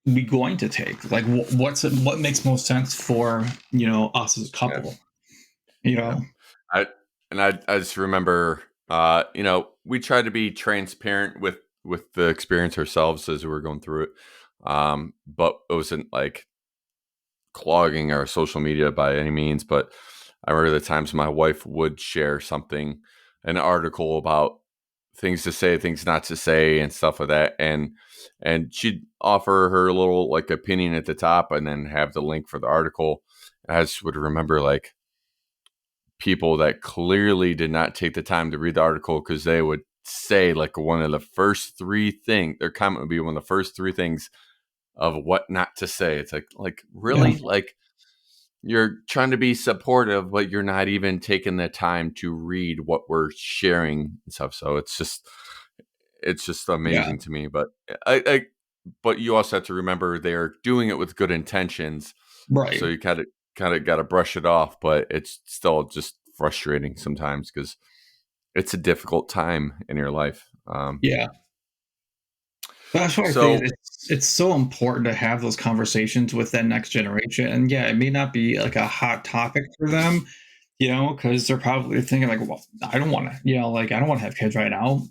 we going to take? Like, what makes most sense for us as a yeah. couple? Yeah. I I just remember we tried to be transparent with the experience ourselves as we were going through it. But it wasn't like clogging our social media by any means, but I remember the times my wife would share something, an article about things to say, things not to say, and stuff like that, and she'd offer her little like opinion at the top and then have the link for the article. I just would remember, like, people that clearly did not take the time to read the article, because they would say, like, one of the first three things, their comment would be one of the first three things of what not to say. It's like, Yeah, really? Like, you're trying to be supportive, but you're not even taking the time to read what we're sharing and stuff. So it's just yeah, amazing to me. But but you also have to remember they're doing it with good intentions. So right. you kind of got to brush it off, but it's still just frustrating sometimes, because it's a difficult time in your life. Yeah. That's why I think So it's so important to have those conversations with that next generation. And yeah, it may not be like a hot topic for them, because they're probably thinking, like, well, I don't want to, like, I don't want to have kids right now.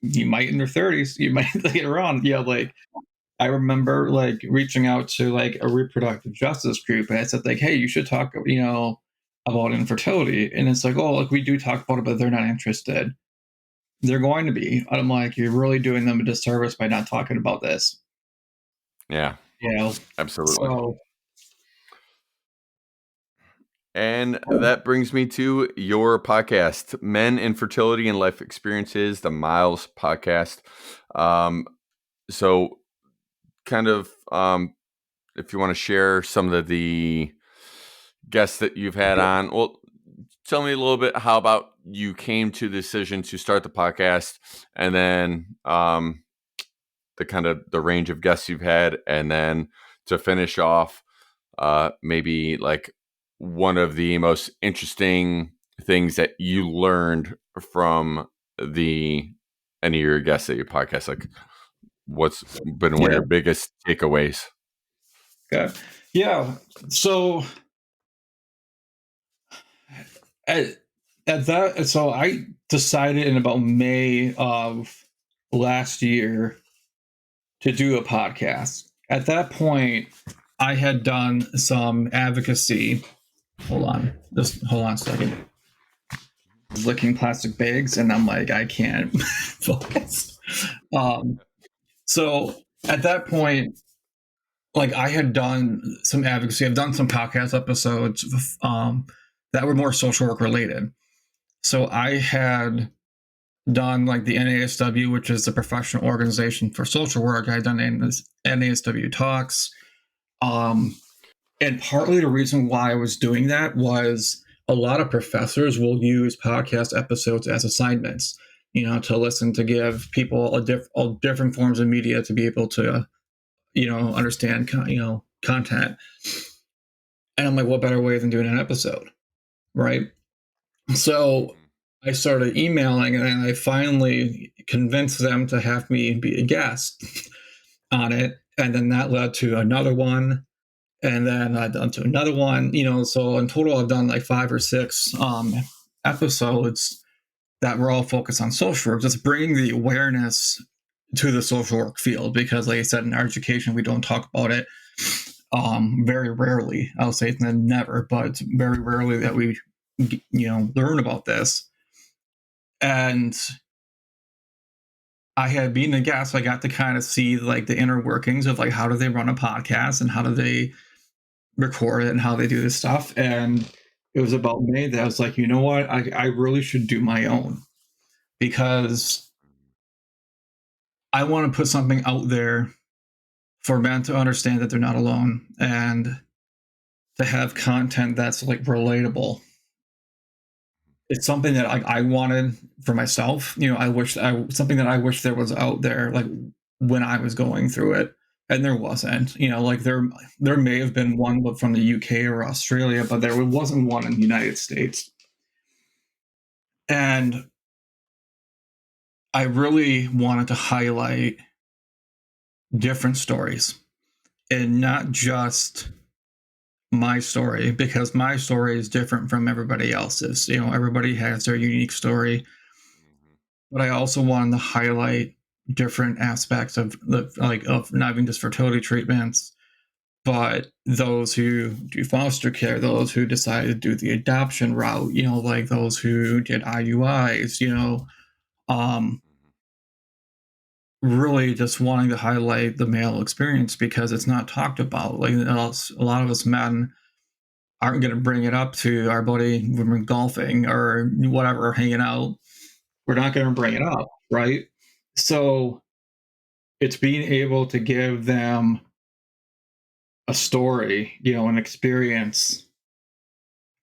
You might in their 30s, you might later on. Like, I remember, like, reaching out to, like, a reproductive justice group, and I said, like, hey, you should talk, about infertility. And it's like, oh, like, we do talk about it, but they're not interested. They're going to be. I'm like, you're really doing them a disservice by not talking about this. yeah, You know, absolutely. so And that brings me to your podcast, Men, Infertility, and Life Experiences, the Miles podcast. Um, so, kind of, if you want to share some of the guests that you've had on, well, tell me a little bit how about you came to the decision to start the podcast, and then the kind of the range of guests you've had, and then to finish off, maybe like one of the most interesting things that you learned from the any of your guests at your podcast. Like, what's been one of yeah, your biggest takeaways? okay, yeah. So at, so I decided in about May of last year to do a podcast. At that point, I had done some advocacy. Hold on a second. Licking plastic bags, and I'm like, I can't focus. Um, so at that point, like, I had done some advocacy. I've done some podcast episodes that were more social work related. So I had done, like, the NASW, which is the professional organization for social work. I had done NASW talks. Um, And partly the reason why I was doing that was a lot of professors will use podcast episodes as assignments, to listen, to give people all different forms of media to be able to, understand, content. And I'm like, what better way than doing an episode, right? So Mhm. I started emailing, and I finally convinced them to have me be a guest on it. And then that led to another one. And then I've done to another one, so in total, I've done like 5 or 6 episodes that were all focused on social work, just bringing the awareness to the social work field. Because, like I said, in our education, we don't talk about it very rarely. I'll say then never, but it's very rarely that we, learn about this. And I had been a guest, so I got to kind of see like the inner workings of like how do they run a podcast and how do they record it and how they do this stuff. And it was about me that I was like, you know what, I really should do my own, because I want to put something out there for men to understand that they're not alone, and to have content that's like relatable. It's something that I wanted for myself. I wish something that I wish there was out there, like when I was going through it, and there wasn't. Like there may have been one from the UK or Australia, but there wasn't one in the United States. And I really wanted to highlight different stories, and not just my story, because my story is different from everybody else's. Everybody has their unique story, Mhm. but I also wanted to highlight different aspects of of not even just fertility treatments, but those who do foster care, those who decided to do the adoption route, like those who did IUIs, um, Mhm. really just wanting to highlight the male experience, because it's not talked about. Like a lot of us men aren't going to bring it up to our buddy when we're golfing or whatever, hanging out. We're not going to bring it up, right? So it's being able to give them a story, an experience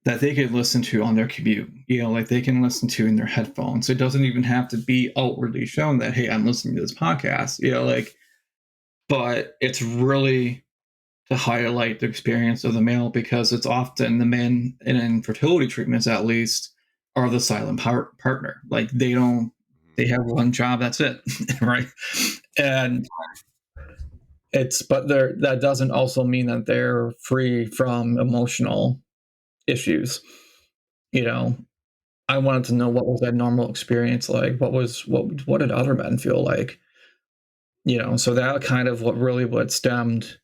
that they could listen to on their commute, like they can listen to in their headphones. It doesn't even have to be outwardly shown that, hey, I'm listening to this podcast, like, but it's really to highlight the experience of the male, because it's often the men in infertility treatments, at least, are the silent partner. Like they Mhm. have one job, that's it, right? And but that doesn't also mean that they're free from emotional issues. You know, I wanted to know, what was that normal experience like? What did other men feel like? So that kind of what stemmed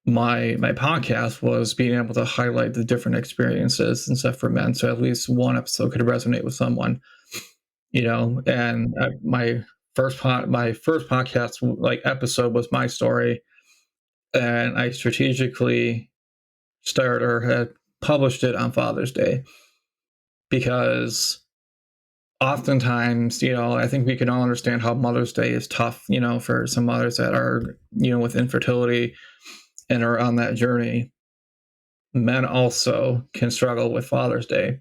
my podcast, was being able to highlight the different experiences and stuff for men, so at least one episode could resonate with someone. And my first podcast like episode was my story, and I strategically started or had published it on Father's Day, because oftentimes, I think we can all understand how Mother's Day is tough, for some mothers that are, with infertility and are on that journey. Men also can struggle with Father's Day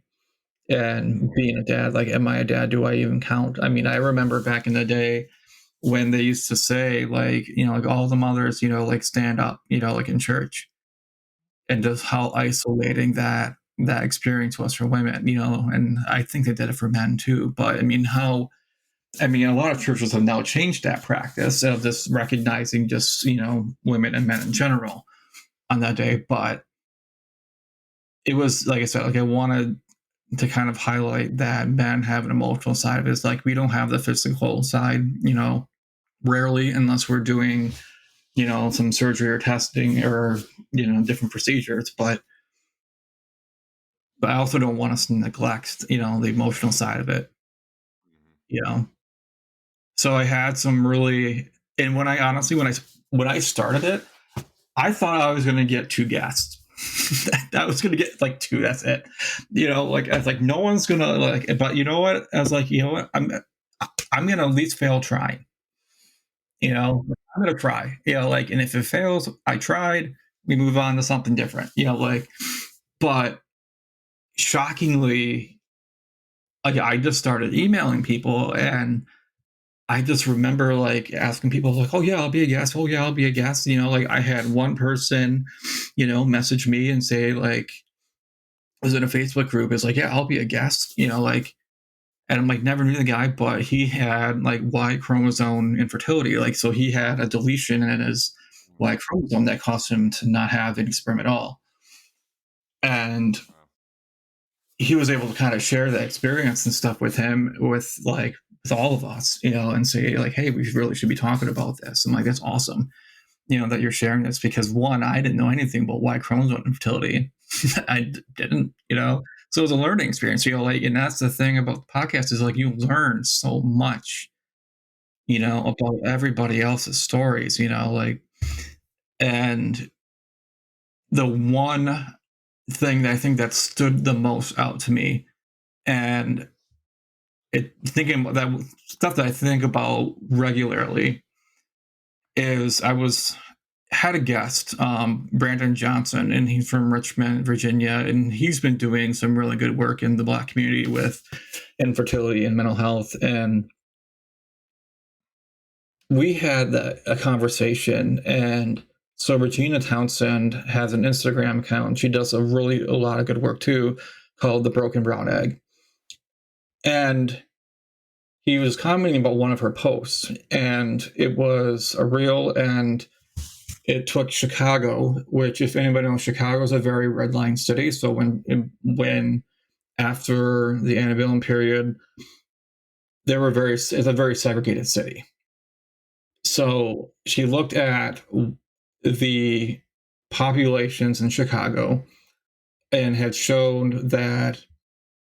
and Mhm. being a dad. Like, am I a dad? Do I even count? I mean, I remember back in the day when they used to say, like, like all the mothers, like stand up, like in church, and just how isolating that experience was for women, and I think they did it for men too. But I mean, a lot of churches have now changed that practice of just recognizing just, women and men in general on that day. But it was, like I said, like I wanted to kind of highlight that men have an emotional side of it. It's like we don't have the physical side, rarely, unless we're doing, some surgery or testing or, different procedures. But I also don't want us to neglect, the emotional side of it, Mhm. you know. So I had some really, and when I honestly, when I started it, I thought I was going to get 2 guests. I was going to get like 2. That's it. Like I was like, no one's going to like. But you know what? I was like, you know what? I'm going to at least fail trying. I'm going to try. Like, and if it fails, I tried. we move on to something different, like, but shockingly, like, I just started emailing people, and I just remember like asking people like, "Oh yeah, I'll be a guest. Oh yeah, I'll be a guest." Like I had one person, message me and say like, was in a Facebook group. It's like, "Yeah, I'll be a guest." Like, and I'm like, never knew the guy, but he had like Y chromosome infertility. Like, so he had a deletion in his Y chromosome that caused him to not have any sperm at all. And Wow. he was able to kind of share that experience and stuff with him, with all of us, and say like, "Hey, we really should be talking about this." I'm like, "That's awesome, that you're sharing this," because one, I didn't know anything about Y chromosome infertility. I didn't, so it was a learning experience. Like, and that's the thing about the podcast is like you learn so much, about everybody else's stories, like, and the one thing that I think that stood the most out to me, and thinking about that stuff that I think about regularly, is I had a guest, Brandon Johnson, and he's from Richmond, Virginia, and he's been doing some really good work in the Black community with infertility and mental health. And we had a conversation, and so Regina Townsend has an Instagram account. She does a lot of good work too, called The Broken Brown Egg. And he was commenting about one of her posts, and it was a reel, and it took Chicago, which, if anybody knows, Chicago is a very red line city. So when after the antebellum period, it's a very segregated city. So she looked at the populations in Chicago and had shown that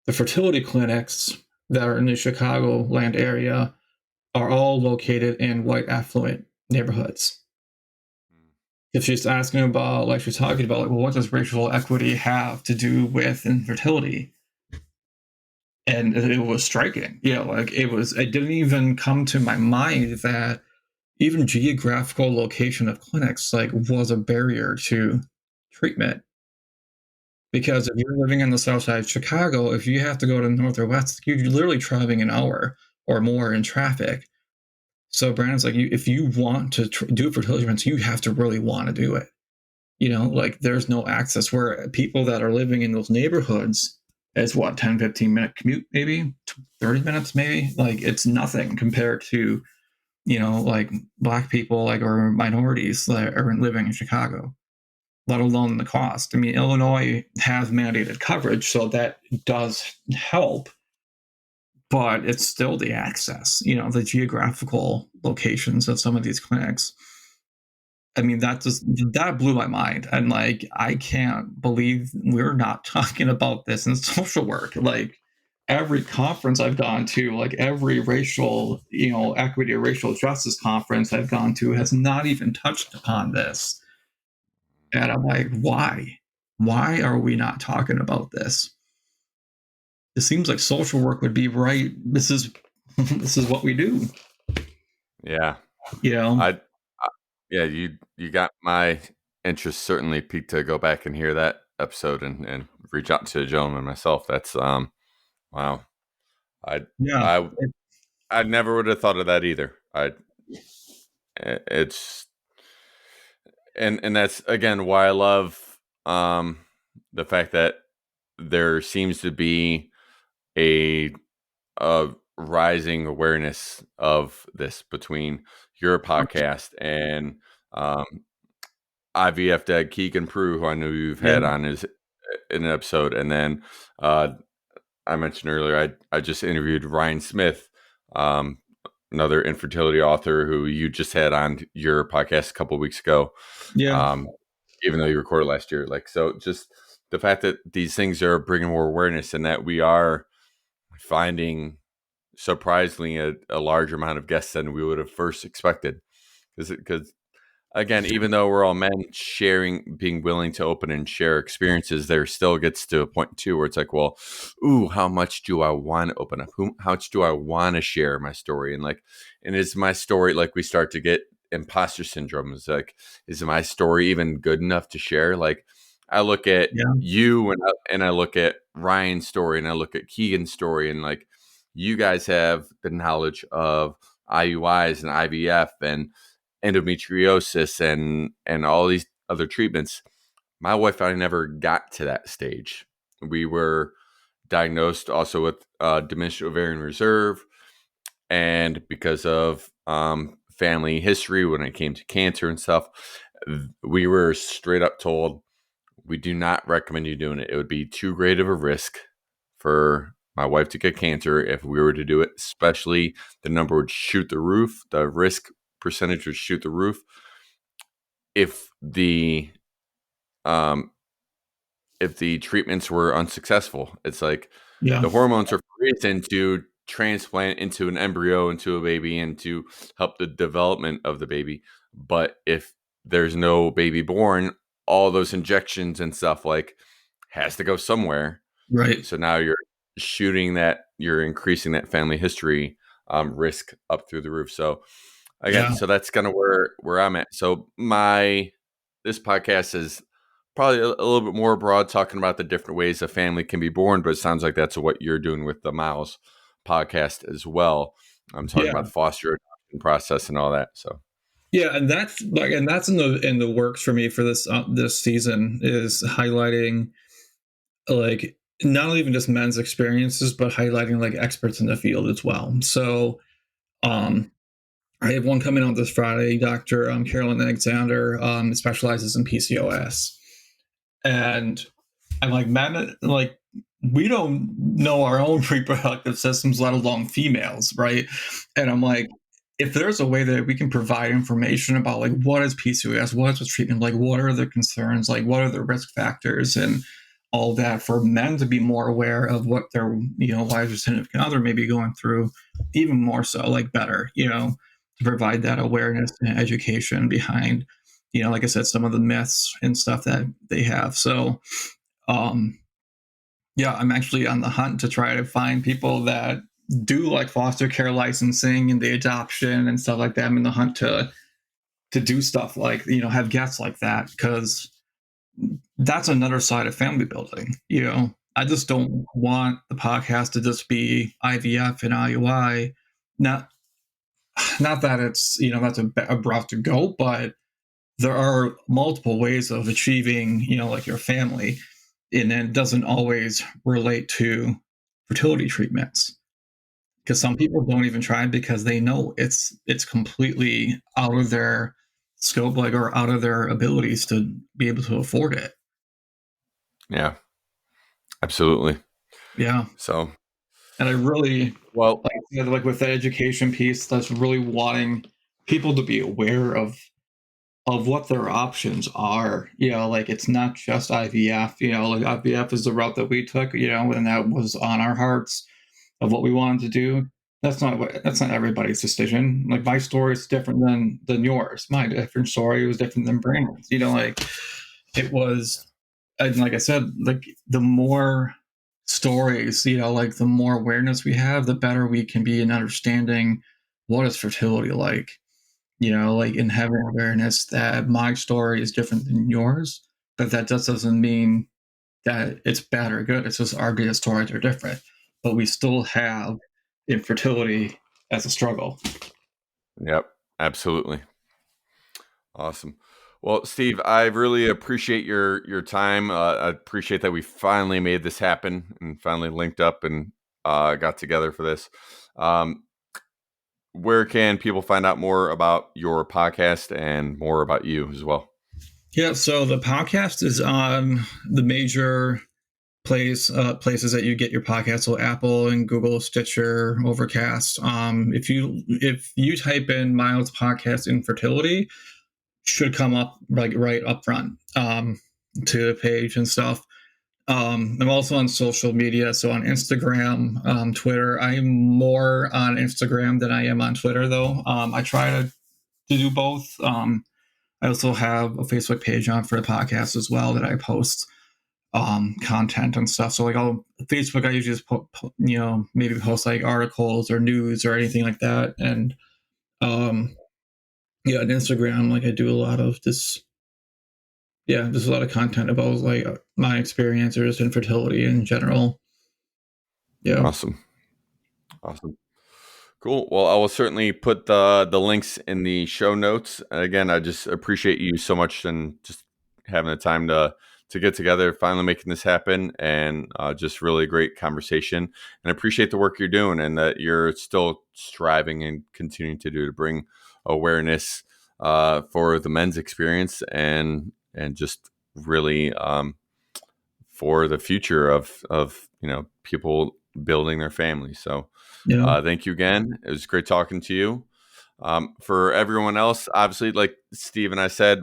the fertility clinics that are in the Chicagoland area are all located in white affluent neighborhoods. If she's asking about, like, she's talking about, like, well, what does racial equity have to do with infertility? And it was striking. Like, it didn't even come to my mind that even geographical location of clinics, like, was a barrier to treatment. Because if you're living in the south side of Chicago, if you have to go to the north or west, you're literally driving an hour or more in traffic. So Brandon's like, if you want to do fertility treatments, you have to really want to do it. Like, there's no access, where people that are living in those neighborhoods, it's what, 10-15 minute commute, maybe 30 minutes, maybe. Like, it's nothing compared to, like, Black people, like, or minorities that are living in Chicago, let alone the cost. I mean, Illinois has mandated coverage, so that does help, but it's still the access, the geographical locations of some of these clinics. I mean, that blew my mind. And like, I can't believe we're not talking about this in social work. Like, every conference I've gone to, like every racial, equity or racial justice conference I've gone to, has not even touched upon this. And I'm like, why? Why are we not talking about this? It seems like social work would be right. This is this is what we do. Yeah. You know? I yeah, you got my interest certainly piqued to go back and hear that episode and reach out to the gentleman myself. That's wow. I Yeah. I I never would have thought of that either. It's and that's again why I love the fact that there seems to be a a rising awareness of this between your podcast and um IVF Dad Keegan Prue, who I know you've Yeah. had on his in an episode, and then uh, I mentioned earlier I just interviewed Ryan Smith, um, another infertility author who you just had on your podcast a couple of weeks ago. Yeah. Um, even though you recorded last year, like, so just the fact that these things are bringing more awareness and that we are finding surprisingly a larger amount of guests than we would have first expected, because again, even though we're all men sharing, being willing to open and share experiences, there still gets to a point too where it's like, well, ooh, how much do I want to open up? How much do I want to share my story? And like, and is my story, like, we start to get imposter syndrome. It's like, is my story even good enough to share? Like, I look at Yeah. you and I look at Ryan's story and I look at Keegan's story, and like, you guys have the knowledge of IUIs and IVF and endometriosis and all these other treatments. My wife and I never got to that stage. We were diagnosed also with diminished ovarian reserve, and because of family history when it came to cancer and stuff, we were straight up told we do not recommend you doing it. It would be too great of a risk for my wife to get cancer if we were to do it, especially the number would shoot the roof. The risk percentage would shoot the roof if um, the treatments were unsuccessful. It's like Yeah. the hormones are for a reason to transplant into an embryo, into a baby, and to help the development of the baby. But if there's no baby born, all those injections and stuff like has to go somewhere. Right. So now you're increasing that family history risk up through the roof. So again, Yeah. so that's kind of where I'm at. So this podcast is probably a little bit more broad, talking about the different ways a family can be born, but it sounds like that's what you're doing with the Miles podcast as well. I'm talking Yeah. about the foster adoption process and all that. So Yeah, and that's in the works for me for this season, is highlighting like not even just men's experiences, but highlighting like experts in the field as well. So um I have one coming out this Friday. Dr. Carolyn Alexander specializes in PCOS, and I'm like, man, like we don't know our own reproductive systems, let alone females, right? And I'm like, if there's a way that we can provide information about like what is PCOS, what is the treatment, like what are the concerns, like what are the risk factors, and all that, for men to be more aware of what their wives or significant other may be going through, even more so, like better, to provide that awareness and education behind, like I said, some of the myths and stuff that they have. So um, yeah, I'm actually on the hunt to try to find people that do like foster care licensing and the adoption and stuff like that. I'm in the hunt to do stuff like have guests like that, because that's another side of family building. I just don't want the podcast to just be IVF and IUI. Not not that it's that's a route to go, but there are multiple ways of achieving like your family, and it doesn't always relate to fertility treatments, because some people don't even try because they know it's completely out of their scope, like, or out of their abilities to be able to afford it. yeah, absolutely. Yeah. So, And I really, well, like with the education piece, that's really wanting people to be aware of what their options are. Like it's not just IVF. Like IVF is the route that we took. And that was on our hearts of what we wanted to do. That's not everybody's decision. Like my story is different than yours. My different story was different than Brandon's. Like it was, and like I said, like the more stories, like the more awareness we have, the better we can be in understanding what is fertility like. Like in having awareness that my story is different than yours, but that just doesn't mean that it's bad or good. It's just our data stories are different, but we still have infertility as a struggle. yep, absolutely. Awesome. Well, Steve, I really appreciate your time. I appreciate that we finally made this happen and finally linked up and got together for this. Um, where can people find out more about your podcast and more about you as well? Yeah, so the podcast is on the major places that you get your podcast, so Apple and Google, Stitcher, Overcast. If you type in Miles Podcast Infertility, should come up like right up front to the page and stuff. I'm also on social media, so on Instagram, Twitter. I am more on Instagram than I am on Twitter, though. I try to do both. I also have a Facebook page on for the podcast as well that I post content and stuff. So like Facebook, I usually just maybe post like articles or news or anything like that. And um, yeah, on Instagram, like I do a lot of this. Yeah, there's a lot of content about like my experience or just infertility in general. Yeah, Awesome. Awesome. Cool. Well, I will certainly put the links in the show notes. Again, I just appreciate you so much and just having the time to get together, finally making this happen, and just really great conversation. And I appreciate the work you're doing and that you're still striving and continuing to do to bring awareness for the men's experience and just really for the future of people building their family. So yeah, thank you again. It was great talking to you. For everyone else, obviously, like Steve and I said,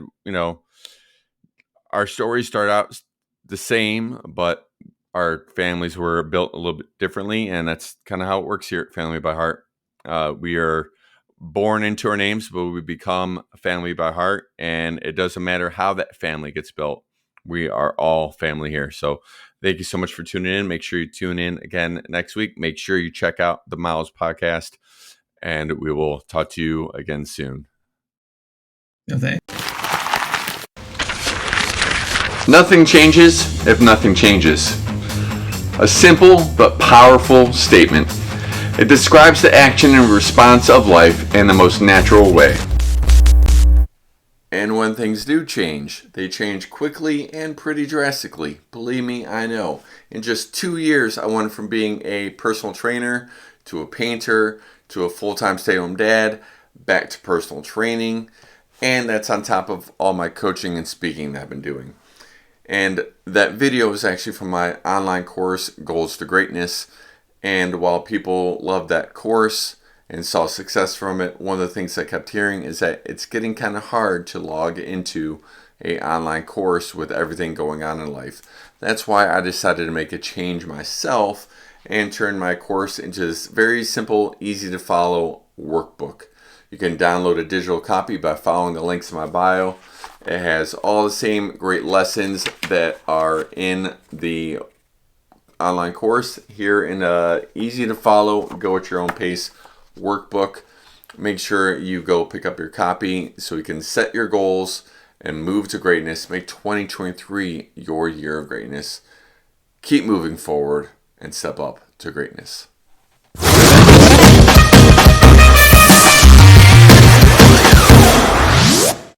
our stories start out the same, but our families were built a little bit differently, and that's kind of how it works here at Family by Heart. We are born into our names, but we become family by heart, and it doesn't matter how that family gets built. We are all family here. So thank you so much for tuning in. Make sure you tune in again next week. Make sure you check out the Miles podcast, and we will talk to you again soon. yeah. Thanks. Nothing changes if nothing changes. A simple but powerful statement. It describes the action and response of life in the most natural way. And when things do change, they change quickly and pretty drastically. Believe me, I know. In just 2 years, I went from being a personal trainer to a painter to a full-time stay-at-home dad, back to personal training, and that's on top of all my coaching and speaking that I've been doing. And that video is actually from my online course, Goals to Greatness. And while people loved that course and saw success from it, one of the things I kept hearing is that it's getting kind of hard to log into an online course with everything going on in life. That's why I decided to make a change myself and turn my course into this very simple, easy to follow workbook. You can download a digital copy by following the links in my bio. It has all the same great lessons that are in the online course here in a easy to follow, go at your own pace workbook. Make sure you go pick up your copy so you can set your goals and move to greatness. Make 2023 your year of greatness. Keep moving forward and step up to greatness.